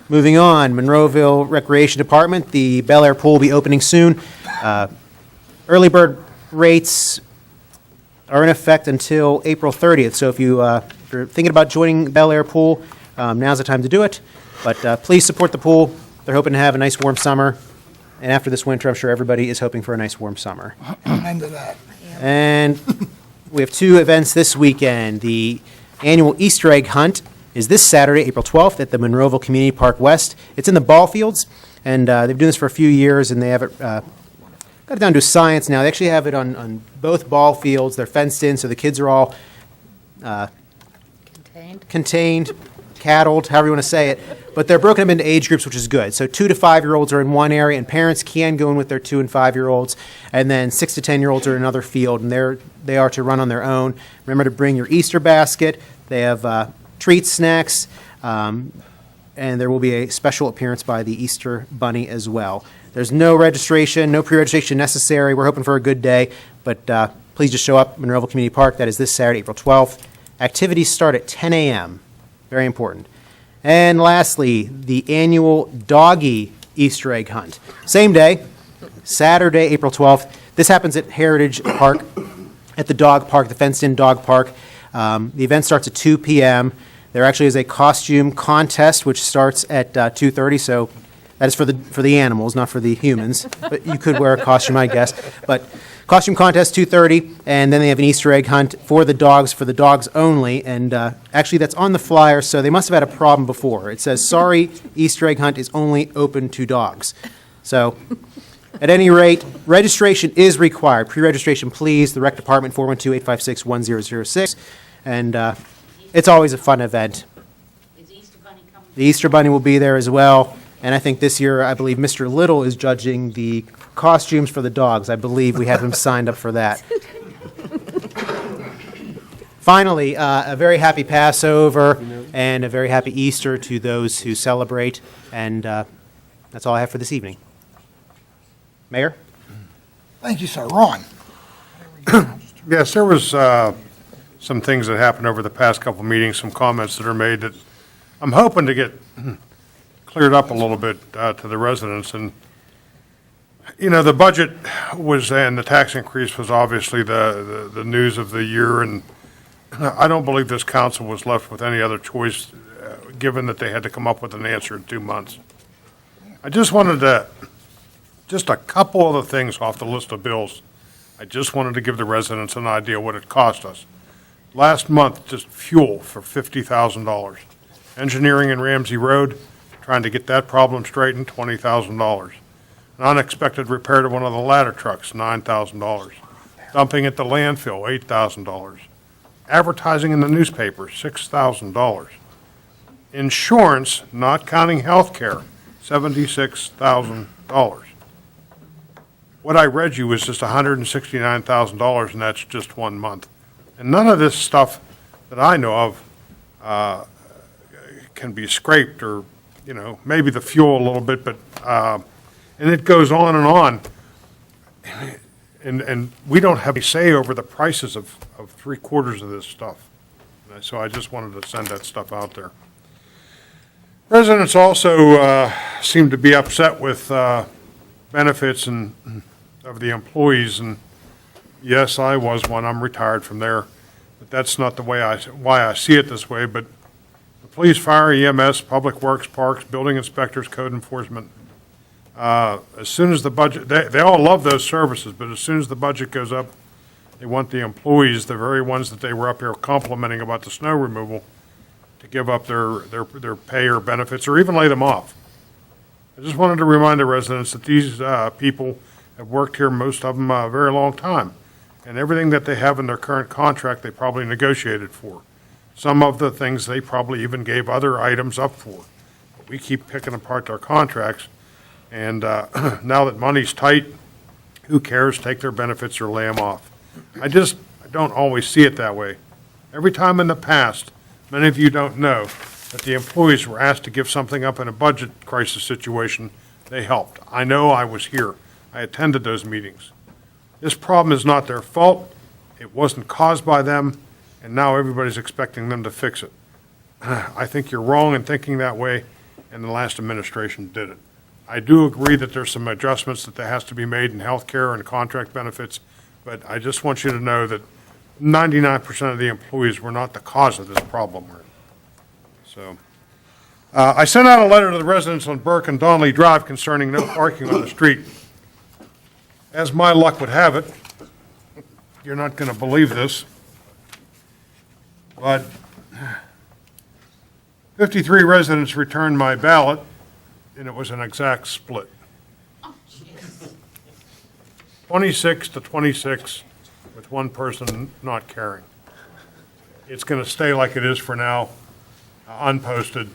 Moving on, Monroeville Recreation Department, the Bel Air Pool will be opening soon. Early bird rates are in effect until April 30th, so if you're thinking about joining Bel Air Pool, now's the time to do it. But please support the pool. They're hoping to have a nice warm summer, and after this winter, I'm sure everybody is hoping for a nice warm summer. Amen to that. And we have two events this weekend. The annual Easter egg hunt is this Saturday, April 12th, at the Monroeville Community Park West. It's in the ball fields, and they've been doing this for a few years, and they have it got it down to science now. They actually have it on both ball fields. They're fenced in, so the kids are all contained, cattled, however you want to say it. But they're broken up into age groups, which is good. So 2 to 5-year-olds are in one area, and parents can go in with their 2 and 5-year-olds. And then 6 to 10-year-olds are in another field, and they are to run on their own. Remember to bring your Easter basket. They have treats, snacks, and there will be a special appearance by the Easter Bunny as well. There's no registration, no pre-registration necessary. We're hoping for a good day, but please just show up, Monroeville Community Park. That is this Saturday, April 12th. Activities start at 10 a.m. Very important. And lastly, the annual Doggy Easter egg hunt. Same day, Saturday, April 12th. This happens at Heritage Park, at the dog park, the fenced-in dog park. The event starts at 2 p.m. There actually is a costume contest, which starts at 2:30, so that is for the animals, not for the humans. But you could wear a costume, I guess. But costume contest, 2:30, and then they have an Easter egg hunt for the dogs only. And actually, that's on the flyer, so they must have had a problem before. It says, sorry, Easter egg hunt is only open to dogs. So at any rate, registration is required. Pre-registration, please. The rec department, 412-856-1006. And it's always a fun event. The Easter Bunny will be there as well. And I think this year, I believe Mr. Little is judging the costumes for the dogs. I believe we have him signed up for that. Finally, a very happy Passover and a very happy Easter to those who celebrate. And that's all I have for this evening. Mayor? Thank you, sir. Ron? Yes, there was some things that happened over the past couple of meetings, some comments that are made that I'm hoping to get cleared up a little bit to the residents. And, you know, the budget was, and the tax increase was obviously the news of the year, and I don't believe this council was left with any other choice, given that they had to come up with an answer in 2 months. I just wanted to, just a couple of the things off the list of bills, I just wanted to give the residents an idea what it cost us. Last month, just fuel for $50,000. Engineering in Ramsey Road, trying to get that problem straightened, $20,000. An unexpected repair to one of the ladder trucks, $9,000. Dumping at the landfill, $8,000. Advertising in the newspaper, $6,000. Insurance, not counting health care, $76,000. What I read you was just $169,000, and that's just 1 month. And none of this stuff that I know of can be scraped, or, you know, maybe the fuel a little bit, but, and it goes on and on. And we don't have a say over the prices of 3/4 of this stuff. And so I just wanted to send that stuff out there. Residents also seem to be upset with benefits and of the employees, and yes, I was one. I'm retired from there, but that's not the way why I see it this way. But the police, fire, EMS, public works, parks, building inspectors, code enforcement, as soon as the budget, they all love those services, but as soon as the budget goes up, they want the employees, the very ones that they were up here complimenting about the snow removal, to give up their pay or benefits, or even lay them off. I just wanted to remind the residents that these people have worked here, most of them, a very long time, and everything that they have in their current contract, they probably negotiated for. Some of the things they probably even gave other items up for. But we keep picking apart their contracts, and now that money's tight, who cares? Take their benefits or lay them off. I don't always see it that way. Every time in the past, many of you don't know, that the employees were asked to give something up in a budget crisis situation, they helped. I know, I was here. I attended those meetings. This problem is not their fault. It wasn't caused by them, and now everybody's expecting them to fix it. I think you're wrong in thinking that way, and the last administration did it. I do agree that there's some adjustments that there has to be made in health care and contract benefits, but I just want you to know that 99% of the employees were not the cause of this problem. So, I sent out a letter to the residents on Burke and Donley Drive concerning no parking on the street. As my luck would have it, you're not going to believe this, but 53 residents returned my ballot, and it was an exact split. 26 to 26, with one person not caring. It's going to stay like it is for now, unposted,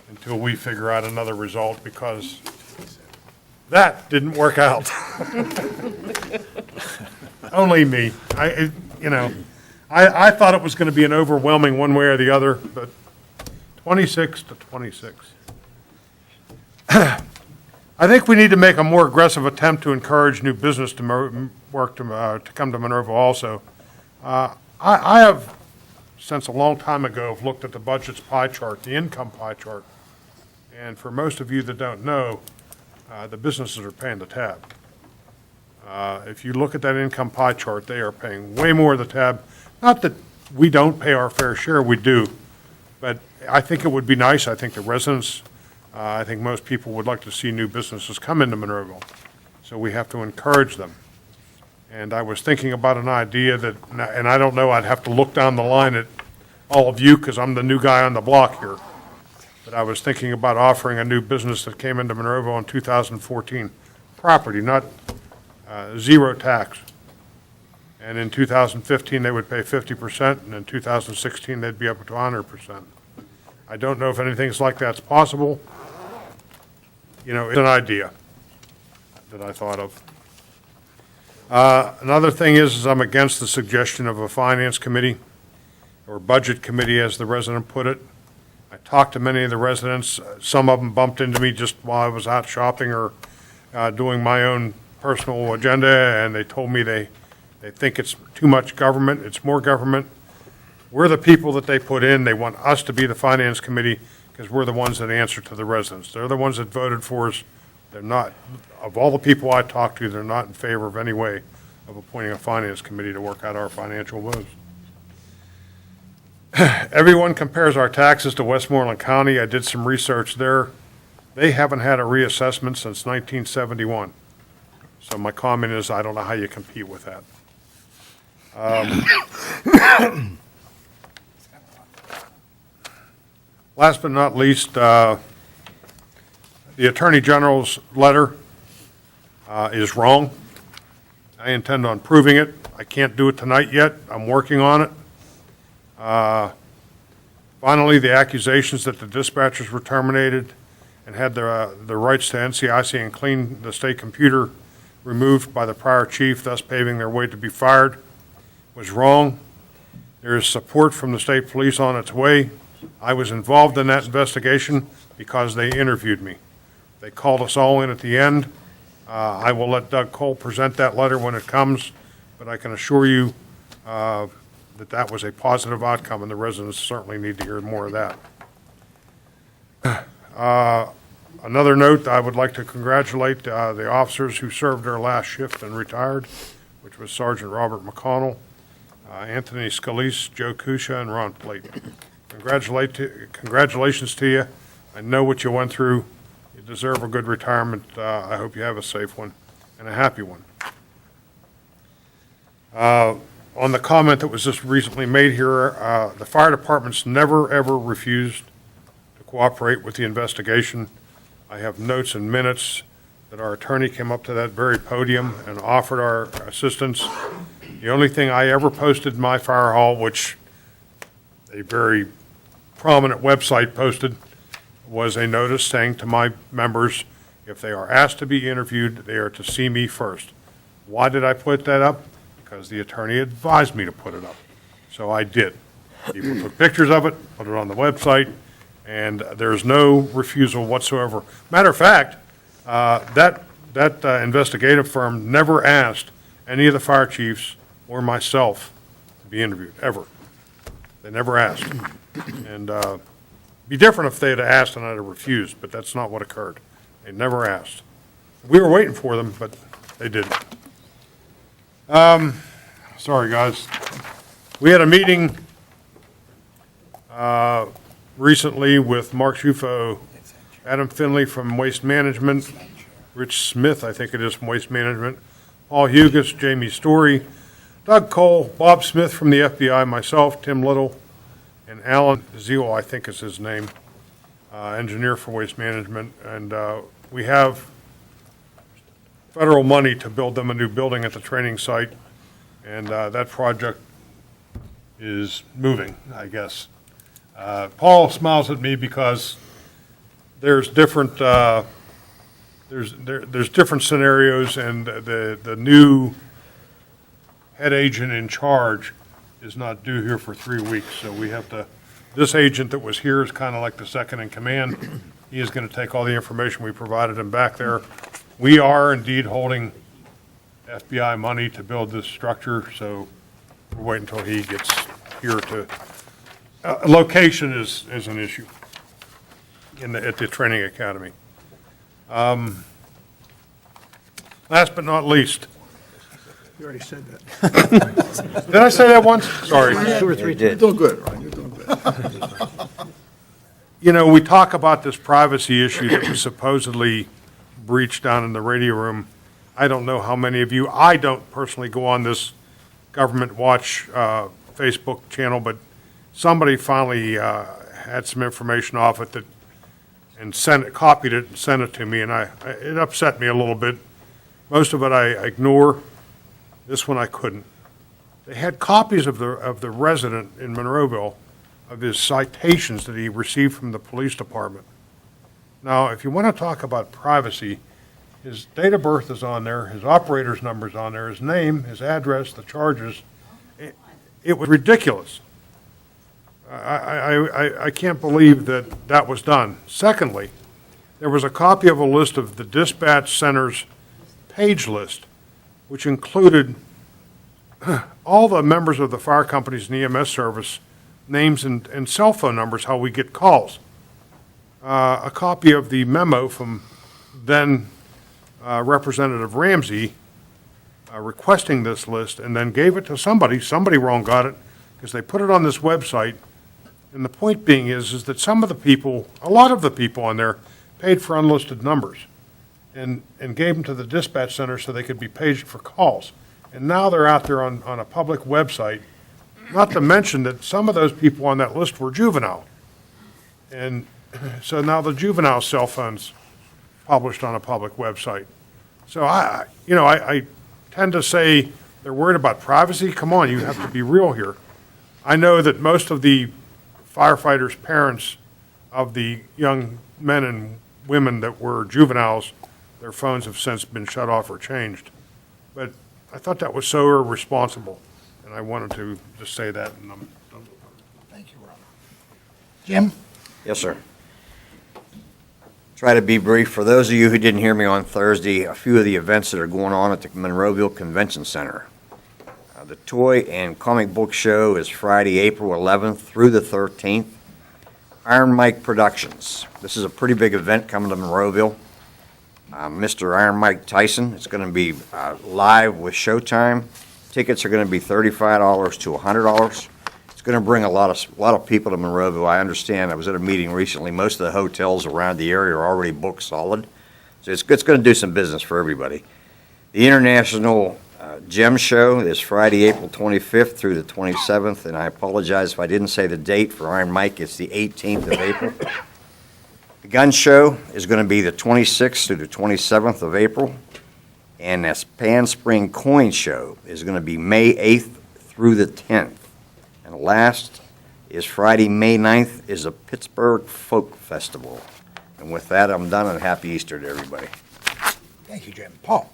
until we figure out another result, because that didn't work out. Only me. I thought it was going to be an overwhelming one way or the other, but 26 to 26. I think we need to make a more aggressive attempt to encourage new business to come to Monroeville also. I have, since a long time ago, looked at the budget's pie chart, the income pie chart. And for most of you that don't know, the businesses are paying the tab. If you look at that income pie chart, they are paying way more of the tab. Not that we don't pay our fair share, we do. But I think it would be nice, I think the residents, I think most people would like to see new businesses come into Monroeville. So we have to encourage them. And I was thinking about an idea that, and I don't know, I'd have to look down the line at all of you, because I'm the new guy on the block here. But I was thinking about offering a new business that came into Monroeville in 2014, property, not zero tax. And in 2015, they would pay 50%, and in 2016, they'd be up to 100%. I don't know if anything like that's possible. it's an idea that I thought of. Another thing is I'm against the suggestion of a finance committee, or budget committee, as the resident put it. I talked to many of the residents. Some of them bumped into me just while I was out shopping or doing my own personal agenda, and they told me they think it's too much government. It's more government. We're the people that they put in. They want us to be the finance committee because we're the ones that answer to the residents. They're the ones that voted for us. They're not, of all the people I talked to, they're not in favor of any way of appointing a finance committee to work out our financial woes. Everyone compares our taxes to Westmoreland County. I did some research there. They haven't had a reassessment since 1971. So my comment is, I don't know how you compete with that. Last but not least, the Attorney General's letter is wrong. I intend on proving it. I can't do it tonight yet. I'm working on it. Finally, the accusations that the dispatchers were terminated and had the rights to NCIC and clean the state computer removed by the prior chief, thus paving their way to be fired, was wrong. There is support from the state police on its way. I was involved in that investigation because they interviewed me. They called us all in at the end. I will let Doug Cole present that letter when it comes, but I can assure you that was a positive outcome, and the residents certainly need to hear more of that. Another note, I would like to congratulate the officers who served their last shift and retired, which was Sergeant Robert McConnell, Anthony Scalise, Joe Kusha, and Ron Plate. Congratulations to you. I know what you went through. You deserve a good retirement. I hope you have a safe one and a happy one. On the comment that was just recently made here, the fire department's never, ever refused to cooperate with the investigation. I have notes and minutes that our attorney came up to that very podium and offered our assistance. The only thing I ever posted in my fire hall, which a very prominent website posted, was a notice saying to my members, if they are asked to be interviewed, they are to see me first. Why did I put that up? Because the attorney advised me to put it up. So I did. People took pictures of it, put it on the website, and there's no refusal whatsoever. Matter of fact, that investigative firm never asked any of the fire chiefs or myself to be interviewed, ever. They never asked. And it'd be different if they had asked and I'd have refused, but that's not what occurred. They never asked. We were waiting for them, but they didn't. Sorry, guys. We had a meeting recently with Mark Schufo, Adam Finley from Waste Management, Rich Smith, I think it is, from Waste Management, Paul Hugus, Jamie Story, Doug Cole, Bob Smith from the FBI, myself, Tim Little, and Alan Zeal, I think is his name, engineer for Waste Management. And we have federal money to build them a new building at the training site, and that project is moving, I guess. Paul smiles at me because there's different there's different scenarios, and the new head agent in charge is not due here for 3 weeks, so we have to. This agent that was here is kind of like the second in command. He is going to take all the information we provided him back there. We are indeed holding FBI money to build this structure, so we're waiting until he gets here to. Location is an issue at the training academy. Last but not least. You already said that. Did I say that once? Sorry. 2 or 3 times. You're doing good, Ron, you're doing good. You know, we talk about this privacy issue that was supposedly breached down in the radio room. I don't know how many of you, I don't personally go on this Government Watch Facebook channel, but somebody finally had some information off it and copied it and sent it to me, and it upset me a little bit. Most of it I ignore. This one I couldn't. They had copies of the resident in Monroeville of his citations that he received from the police department. Now, if you want to talk about privacy, his date of birth is on there, his operator's number's on there, his name, his address, the charges. It was ridiculous. I can't believe that that was done. Secondly, there was a copy of a list of the dispatch center's page list, which included all the members of the fire companies and EMS service, names and cell phone numbers, how we get calls. A copy of the memo from then Representative Ramsey requesting this list, and then gave it to somebody. Somebody wrong got it, because they put it on this website. And the point being is that some of the people, a lot of the people on there, paid for unlisted numbers and gave them to the dispatch center so they could be paged for calls. And now they're out there on a public website, not to mention that some of those people on that list were juvenile. And so now the juvenile cell phones published on a public website. So I tend to say they're worried about privacy. Come on, you have to be real here. I know that most of the firefighters' parents of the young men and women that were juveniles, their phones have since been shut off or changed. But I thought that was so irresponsible, and I wanted to just say that. And Thank you, Robert. Jim? Yes, sir. Try to be brief. For those of you who didn't hear me on Thursday, a few of the events that are going on at the Monroeville Convention Center. The Toy and Comic Book Show is Friday, April 11th through the 13th. Iron Mike Productions. This is a pretty big event coming to Monroeville. Mr. Iron Mike Tyson is going to be live with Showtime. Tickets are going to be $35 to $100. It's going to bring a lot of people to Monroeville. I understand. I was at a meeting recently. Most of the hotels around the area are already booked solid. So it's going to do some business for everybody. The International Gem Show is Friday, April 25th through the 27th, and I apologize if I didn't say the date for Iron Mike. It's the 18th of April. The Gun Show is going to be the 26th through the 27th of April, and the Pan Spring Coin Show is going to be May 8th through the 10th. And last is Friday, May 9th, is the Pittsburgh Folk Festival. And with that, I'm done, and happy Easter to everybody. Thank you, Jim. Paul?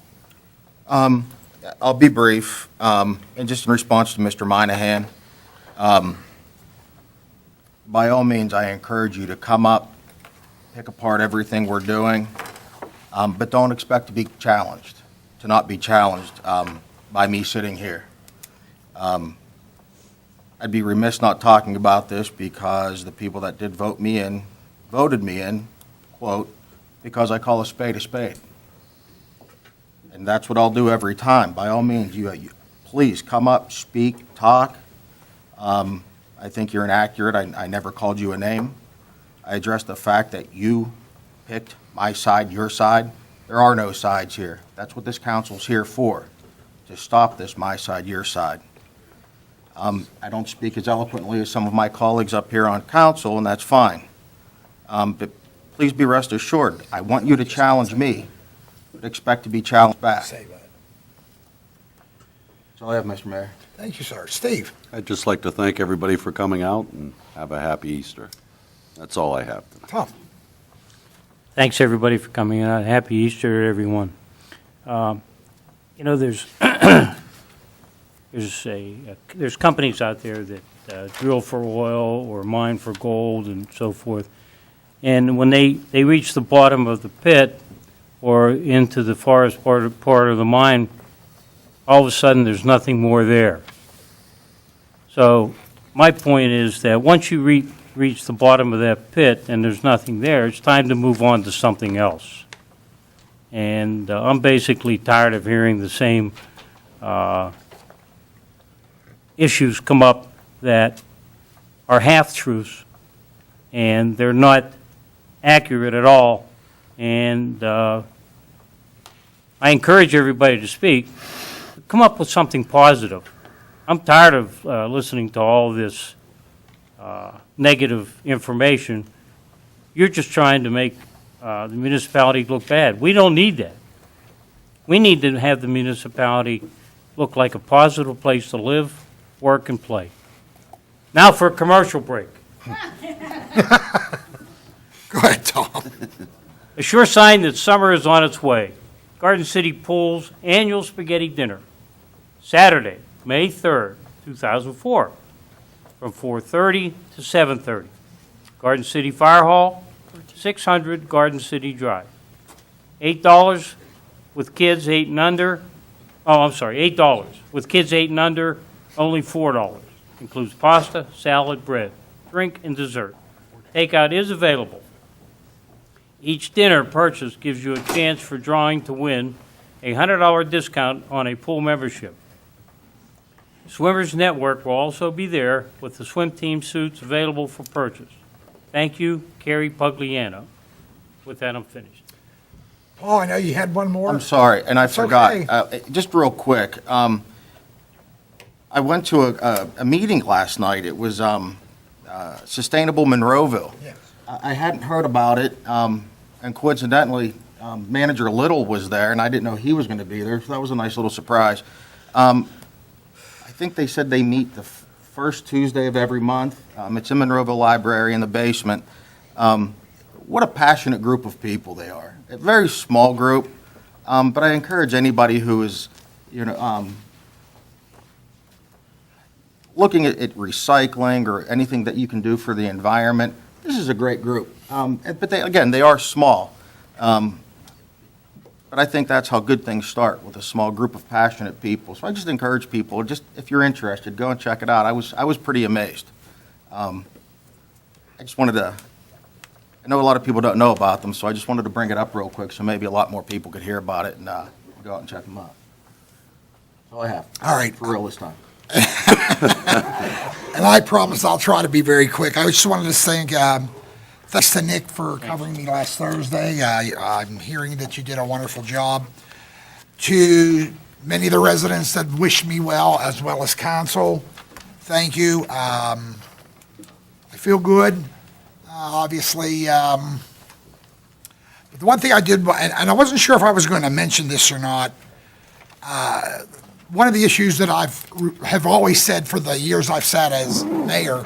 I'll be brief, and just in response to Mr. Monahan, by all means, I encourage you to come up, pick apart everything we're doing, but don't expect to be challenged, to not be challenged by me sitting here. I'd be remiss not talking about this because the people that did vote me in, voted me in, quote, because I call a spade a spade. And that's what I'll do every time. By all means, you please come up, speak, talk. I think you're inaccurate. I never called you a name. I addressed the fact that you picked my side, your side. There are no sides here. That's what this council's here for, to stop this my side, your side. I don't speak as eloquently as some of my colleagues up here on council, and that's fine. But please be rest assured, I want you to challenge me, but expect to be challenged back. Say that. That's all I have, Mr. Mayor. Thank you, sir. Steve? I'd just like to thank everybody for coming out and have a happy Easter. That's all I have. Tom? Thanks, everybody, for coming out. Happy Easter, everyone. There's there's companies out there that drill for oil or mine for gold and so forth. And when they reach the bottom of the pit or into the forest part of the mine, all of a sudden there's nothing more there. So my point is that once you reach the bottom of that pit and there's nothing there, it's time to move on to something else. And I'm basically tired of hearing the same issues come up that are half-truths, and they're not accurate at all. And I encourage everybody to speak. Come up with something positive. I'm tired of listening to all this negative information. You're just trying to make the municipality look bad. We don't need that. We need to have the municipality look like a positive place to live, work, and play. Now for a commercial break. Go ahead, Tom. A sure sign that summer is on its way. Garden City Pool's annual spaghetti dinner, Saturday, May 3rd, 2004, from 4:30 to 7:30. Garden City Fire Hall, 600 Garden City Drive. $8 with kids 8 and under. Oh, I'm sorry, $8. With kids 8 and under, only $4. Includes pasta, salad, bread, drink, and dessert. Takeout is available. Each dinner purchase gives you a chance for drawing to win a $100 discount on a pool membership. Swimmers Network will also be there with the swim team suits available for purchase. Thank you, Carrie Pugliano. With that, I'm finished. Paul, I know you had one more. I'm sorry, and I It's forgot. okay. Just real quick, I went to a meeting last night. It was Sustainable Monroeville. Yes. I hadn't heard about it, and coincidentally, Manager Little was there, and I didn't know he was going to be there, so that was a nice little surprise. I think they said they meet the first Tuesday of every month. It's in Monroeville Library in the basement. What a passionate group of people they are. A very small group, but I encourage anybody who is, looking at recycling or anything that you can do for the environment. This is a great group. But they are small. But I think that's how good things start, with a small group of passionate people. So I just encourage people, just if you're interested, go and check it out. I was pretty amazed. I just wanted to, I know a lot of people don't know about them, so I just wanted to bring it up real quick so maybe a lot more people could hear about it and go out and check them out. That's all I have. All right. For real this time. And I promise I'll try to be very quick. I just wanted to thank, thanks to Nick for covering me last Thursday. I'm hearing that you did a wonderful job. To many of the residents that wished me well, as well as council, thank you. I feel good. Obviously, the one thing I did, and I wasn't sure if I was going to mention this or not, one of the issues that have always said for the years I've sat as mayor,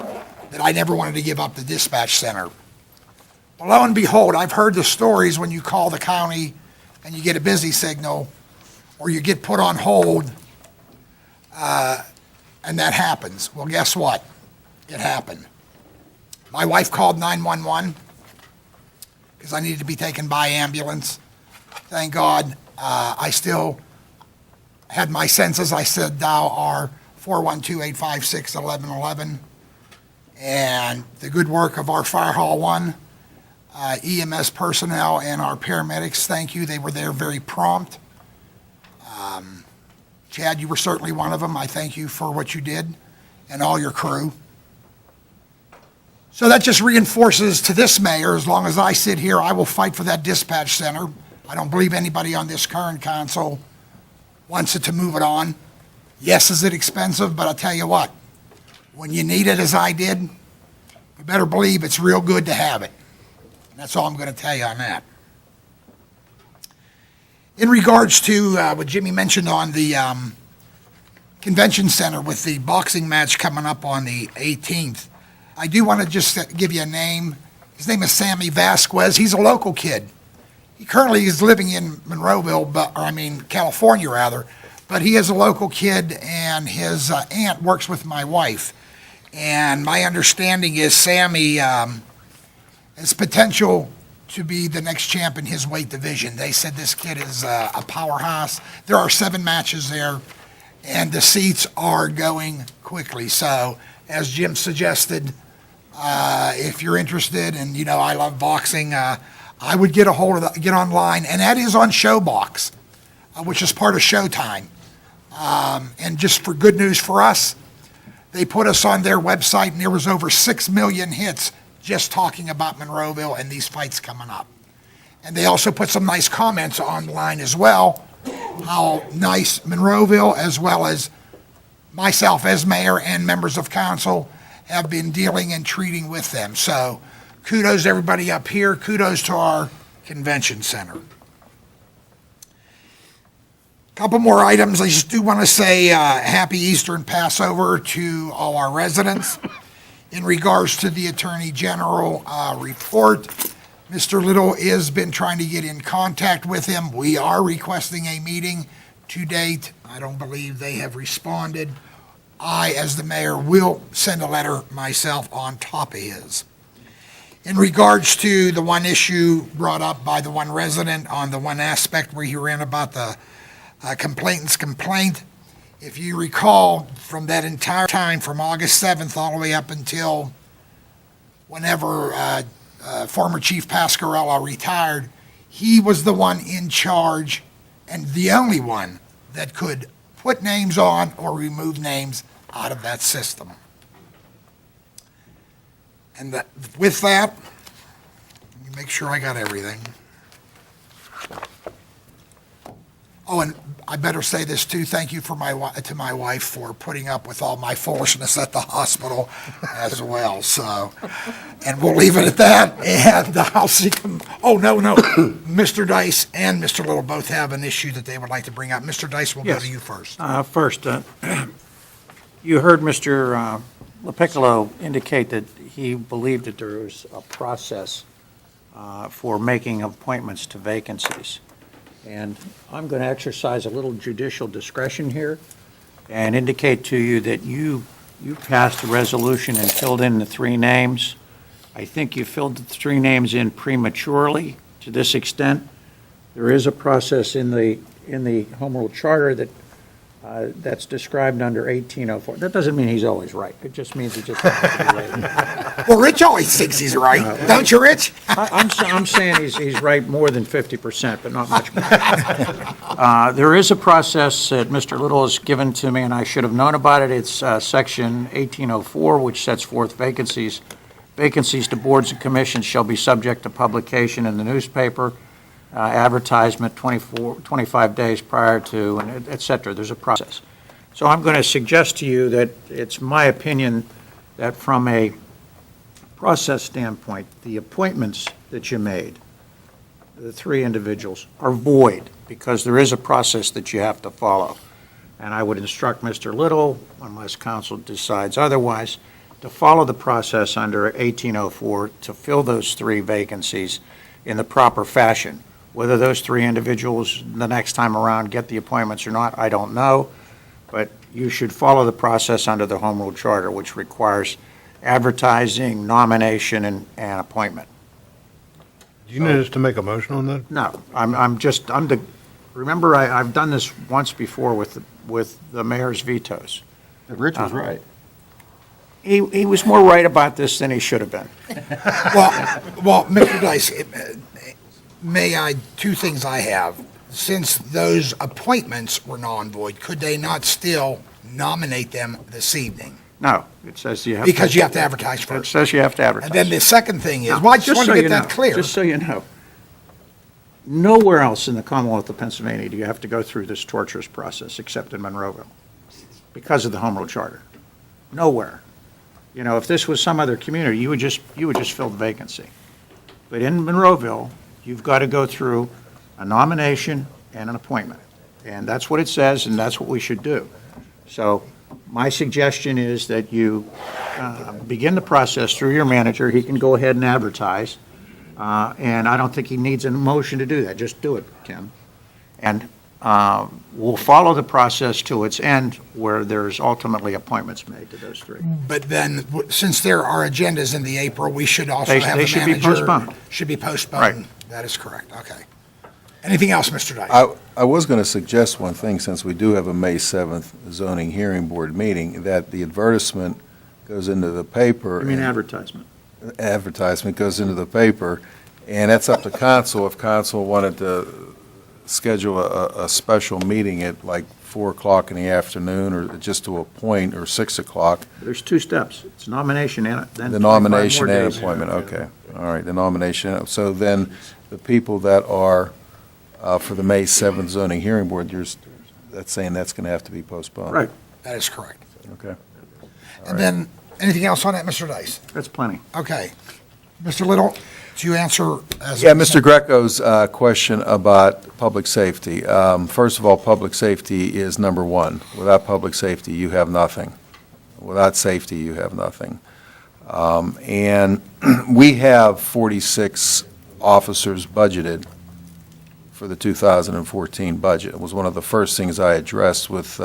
that I never wanted to give up the dispatch center. Well, lo and behold, I've heard the stories when you call the county and you get a busy signal, or you get put on hold, and that happens. Well, guess what? It happened. My wife called 911 because I needed to be taken by ambulance. Thank God, I still had my senses. I said, dial our 412-856-1111. And the good work of our Fire Hall 1, EMS personnel, and our paramedics, thank you. They were there very prompt. Chad, you were certainly one of them. I thank you for what you did and all your crew. So that just reinforces to this mayor, as long as I sit here, I will fight for that dispatch center. I don't believe anybody on this current council wants it to move it on. Yes, is it expensive? But I'll tell you what, when you need it as I did, you better believe it's real good to have it. And that's all I'm going to tell you on that. In regards to what Jimmy mentioned on the convention center with the boxing match coming up on the 18th, I do want to just give you a name. His name is Sammy Vasquez. He's a local kid. He currently is living in Monroeville, California rather, but he is a local kid, and his aunt works with my wife. And my understanding is Sammy has potential to be the next champ in his weight division. They said this kid is a powerhouse. There are 7 matches there, and the seats are going quickly. So, as Jim suggested, if you're interested, and I love boxing, I would get online, and that is on Showbox, which is part of Showtime. And just for good news for us, they put us on their website, and there was over 6 million hits just talking about Monroeville and these fights coming up. And they also put some nice comments online as well, how nice Monroeville, as well as myself as mayor and members of council, have been dealing and treating with them. So kudos to everybody up here. Kudos to our convention center. Couple more items. I just do want to say Happy Easter and Passover to all our residents. In regards to the Attorney General report, Mr. Little has been trying to get in contact with him. We are requesting a meeting. To date, I don't believe they have responded. I, as the mayor, will send a letter myself on top of his. In regards to the one issue brought up by the one resident on the one aspect where he ran about the complainant's complaint, if you recall, from that entire time, from August 7th all the way up until whenever former Chief Pascarella retired, he was the one in charge and the only one that could put names on or remove names out of that system. And with that, let me make sure I got everything. Oh, and I better say this too, thank you to my wife for putting up with all my foolishness at the hospital as well, so. And we'll leave it at that, and I'll see, no, Mr. Dice and Mr. Little both have an issue that they would like to bring up. Mr. Dice, we'll go Yes. to you first. First, you heard Mr. LaPiccolo indicate that he believed that there was a process for making appointments to vacancies. And I'm going to exercise a little judicial discretion here and indicate to you that you passed a resolution and filled in the 3 names. I think you filled the 3 names in prematurely to this extent. There is a process in the Home Rule Charter that's described under 1804. That doesn't mean he's always right. It just means he just happens to be right. Well, Rich always thinks he's right, don't you, Rich? I'm saying he's right more than 50%, but not much more. There is a process that Mr. Little has given to me, and I should have known about it. It's Section 1804, which sets forth vacancies. Vacancies to boards and commissions shall be subject to publication in the newspaper, advertisement 25 days prior to, and et cetera. There's a process. So I'm going to suggest to you that it's my opinion that from a process standpoint, the appointments that you made, the 3 individuals, are void because there is a process that you have to follow. And I would instruct Mr. Little, unless council decides otherwise, to follow the process under 1804 to fill those 3 vacancies in the proper fashion. Whether those 3 individuals the next time around get the appointments or not, I don't know. But you should follow the process under the Home Rule Charter, which requires advertising, nomination, and appointment. Do you need us to make a motion on that? No, remember, I've done this once before with the mayor's vetoes. Rich was right. He was more right about this than he should have been. Well, Mr. Dice, two things I have. Since those appointments were non-void, could they not still nominate them this evening? No, it says you have. Because you have to advertise It first. says you have to advertise. And then the second thing is, Now, well, I just want so to you get that know, clear. Just so you know, nowhere else in the Commonwealth of Pennsylvania do you have to go through this torturous process except in Monroeville because of the Home Rule Charter. Nowhere. You know, if this was some other community, you would just fill the vacancy. But in Monroeville, you've got to go through a nomination and an appointment. And that's what it says, and that's what we should do. So my suggestion is that you begin the process through your manager. He can go ahead and advertise. And I don't think he needs a motion to do that. Just do it, Tim. And we'll follow the process to its end where there's ultimately appointments made to those 3. But then, since there are agendas in the April, we should also They- have they the should be manager. postponed. Should be postponed. Right. That is correct, okay. Anything else, Mr. Dice? I was going to suggest one thing, since we do have a May 7th zoning hearing board meeting, that the advertisement goes into the paper. You mean and- advertisement? Advertisement goes into the paper, and that's up to council. If council wanted to schedule a special meeting at like 4 o'clock in the afternoon, or just to appoint, or 6 o'clock. There's 2 steps. It's nomination and then The 25 more nomination and days. appointment, okay. All right, the nomination. So then, the people that are for the May 7th zoning hearing board, that's saying that's going to have to be postponed. Right. That is correct. Okay. And then, anything else on that, Mr. Dice? That's plenty. Okay. Mr. Little, do you answer as? Yeah, Mr. Greco's question about public safety. First of all, public safety is number 1. Without public safety, you have nothing. Without safety, you have nothing. And we have 46 officers budgeted for the 2014 budget. It was one of the first things I addressed with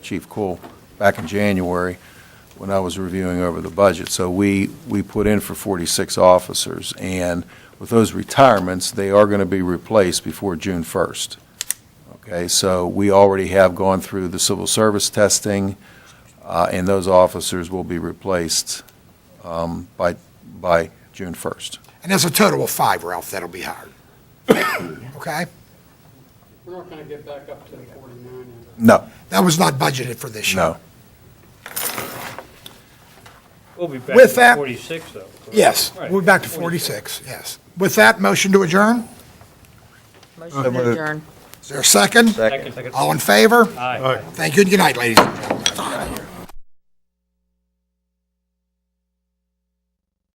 Chief Cool back in January when I was reviewing over the budget. So we put in for 46 officers, and with those retirements, they are going to be replaced before June 1st. Okay, so we already have gone through the civil service testing, and those officers will be replaced by June 1st. And there's a total of 5, Ralph, that'll be hired. Okay? We're not going to get back up to the 49. No, That was not budgeted for this year. no. We'll be back With to that- 46, though. correct? Yes, Right. we're back to 46, yes. With that, motion to adjourn? Motion to adjourn. Is there a second? Second. All in favor? Aye. Thank you, and good night, ladies and gentlemen.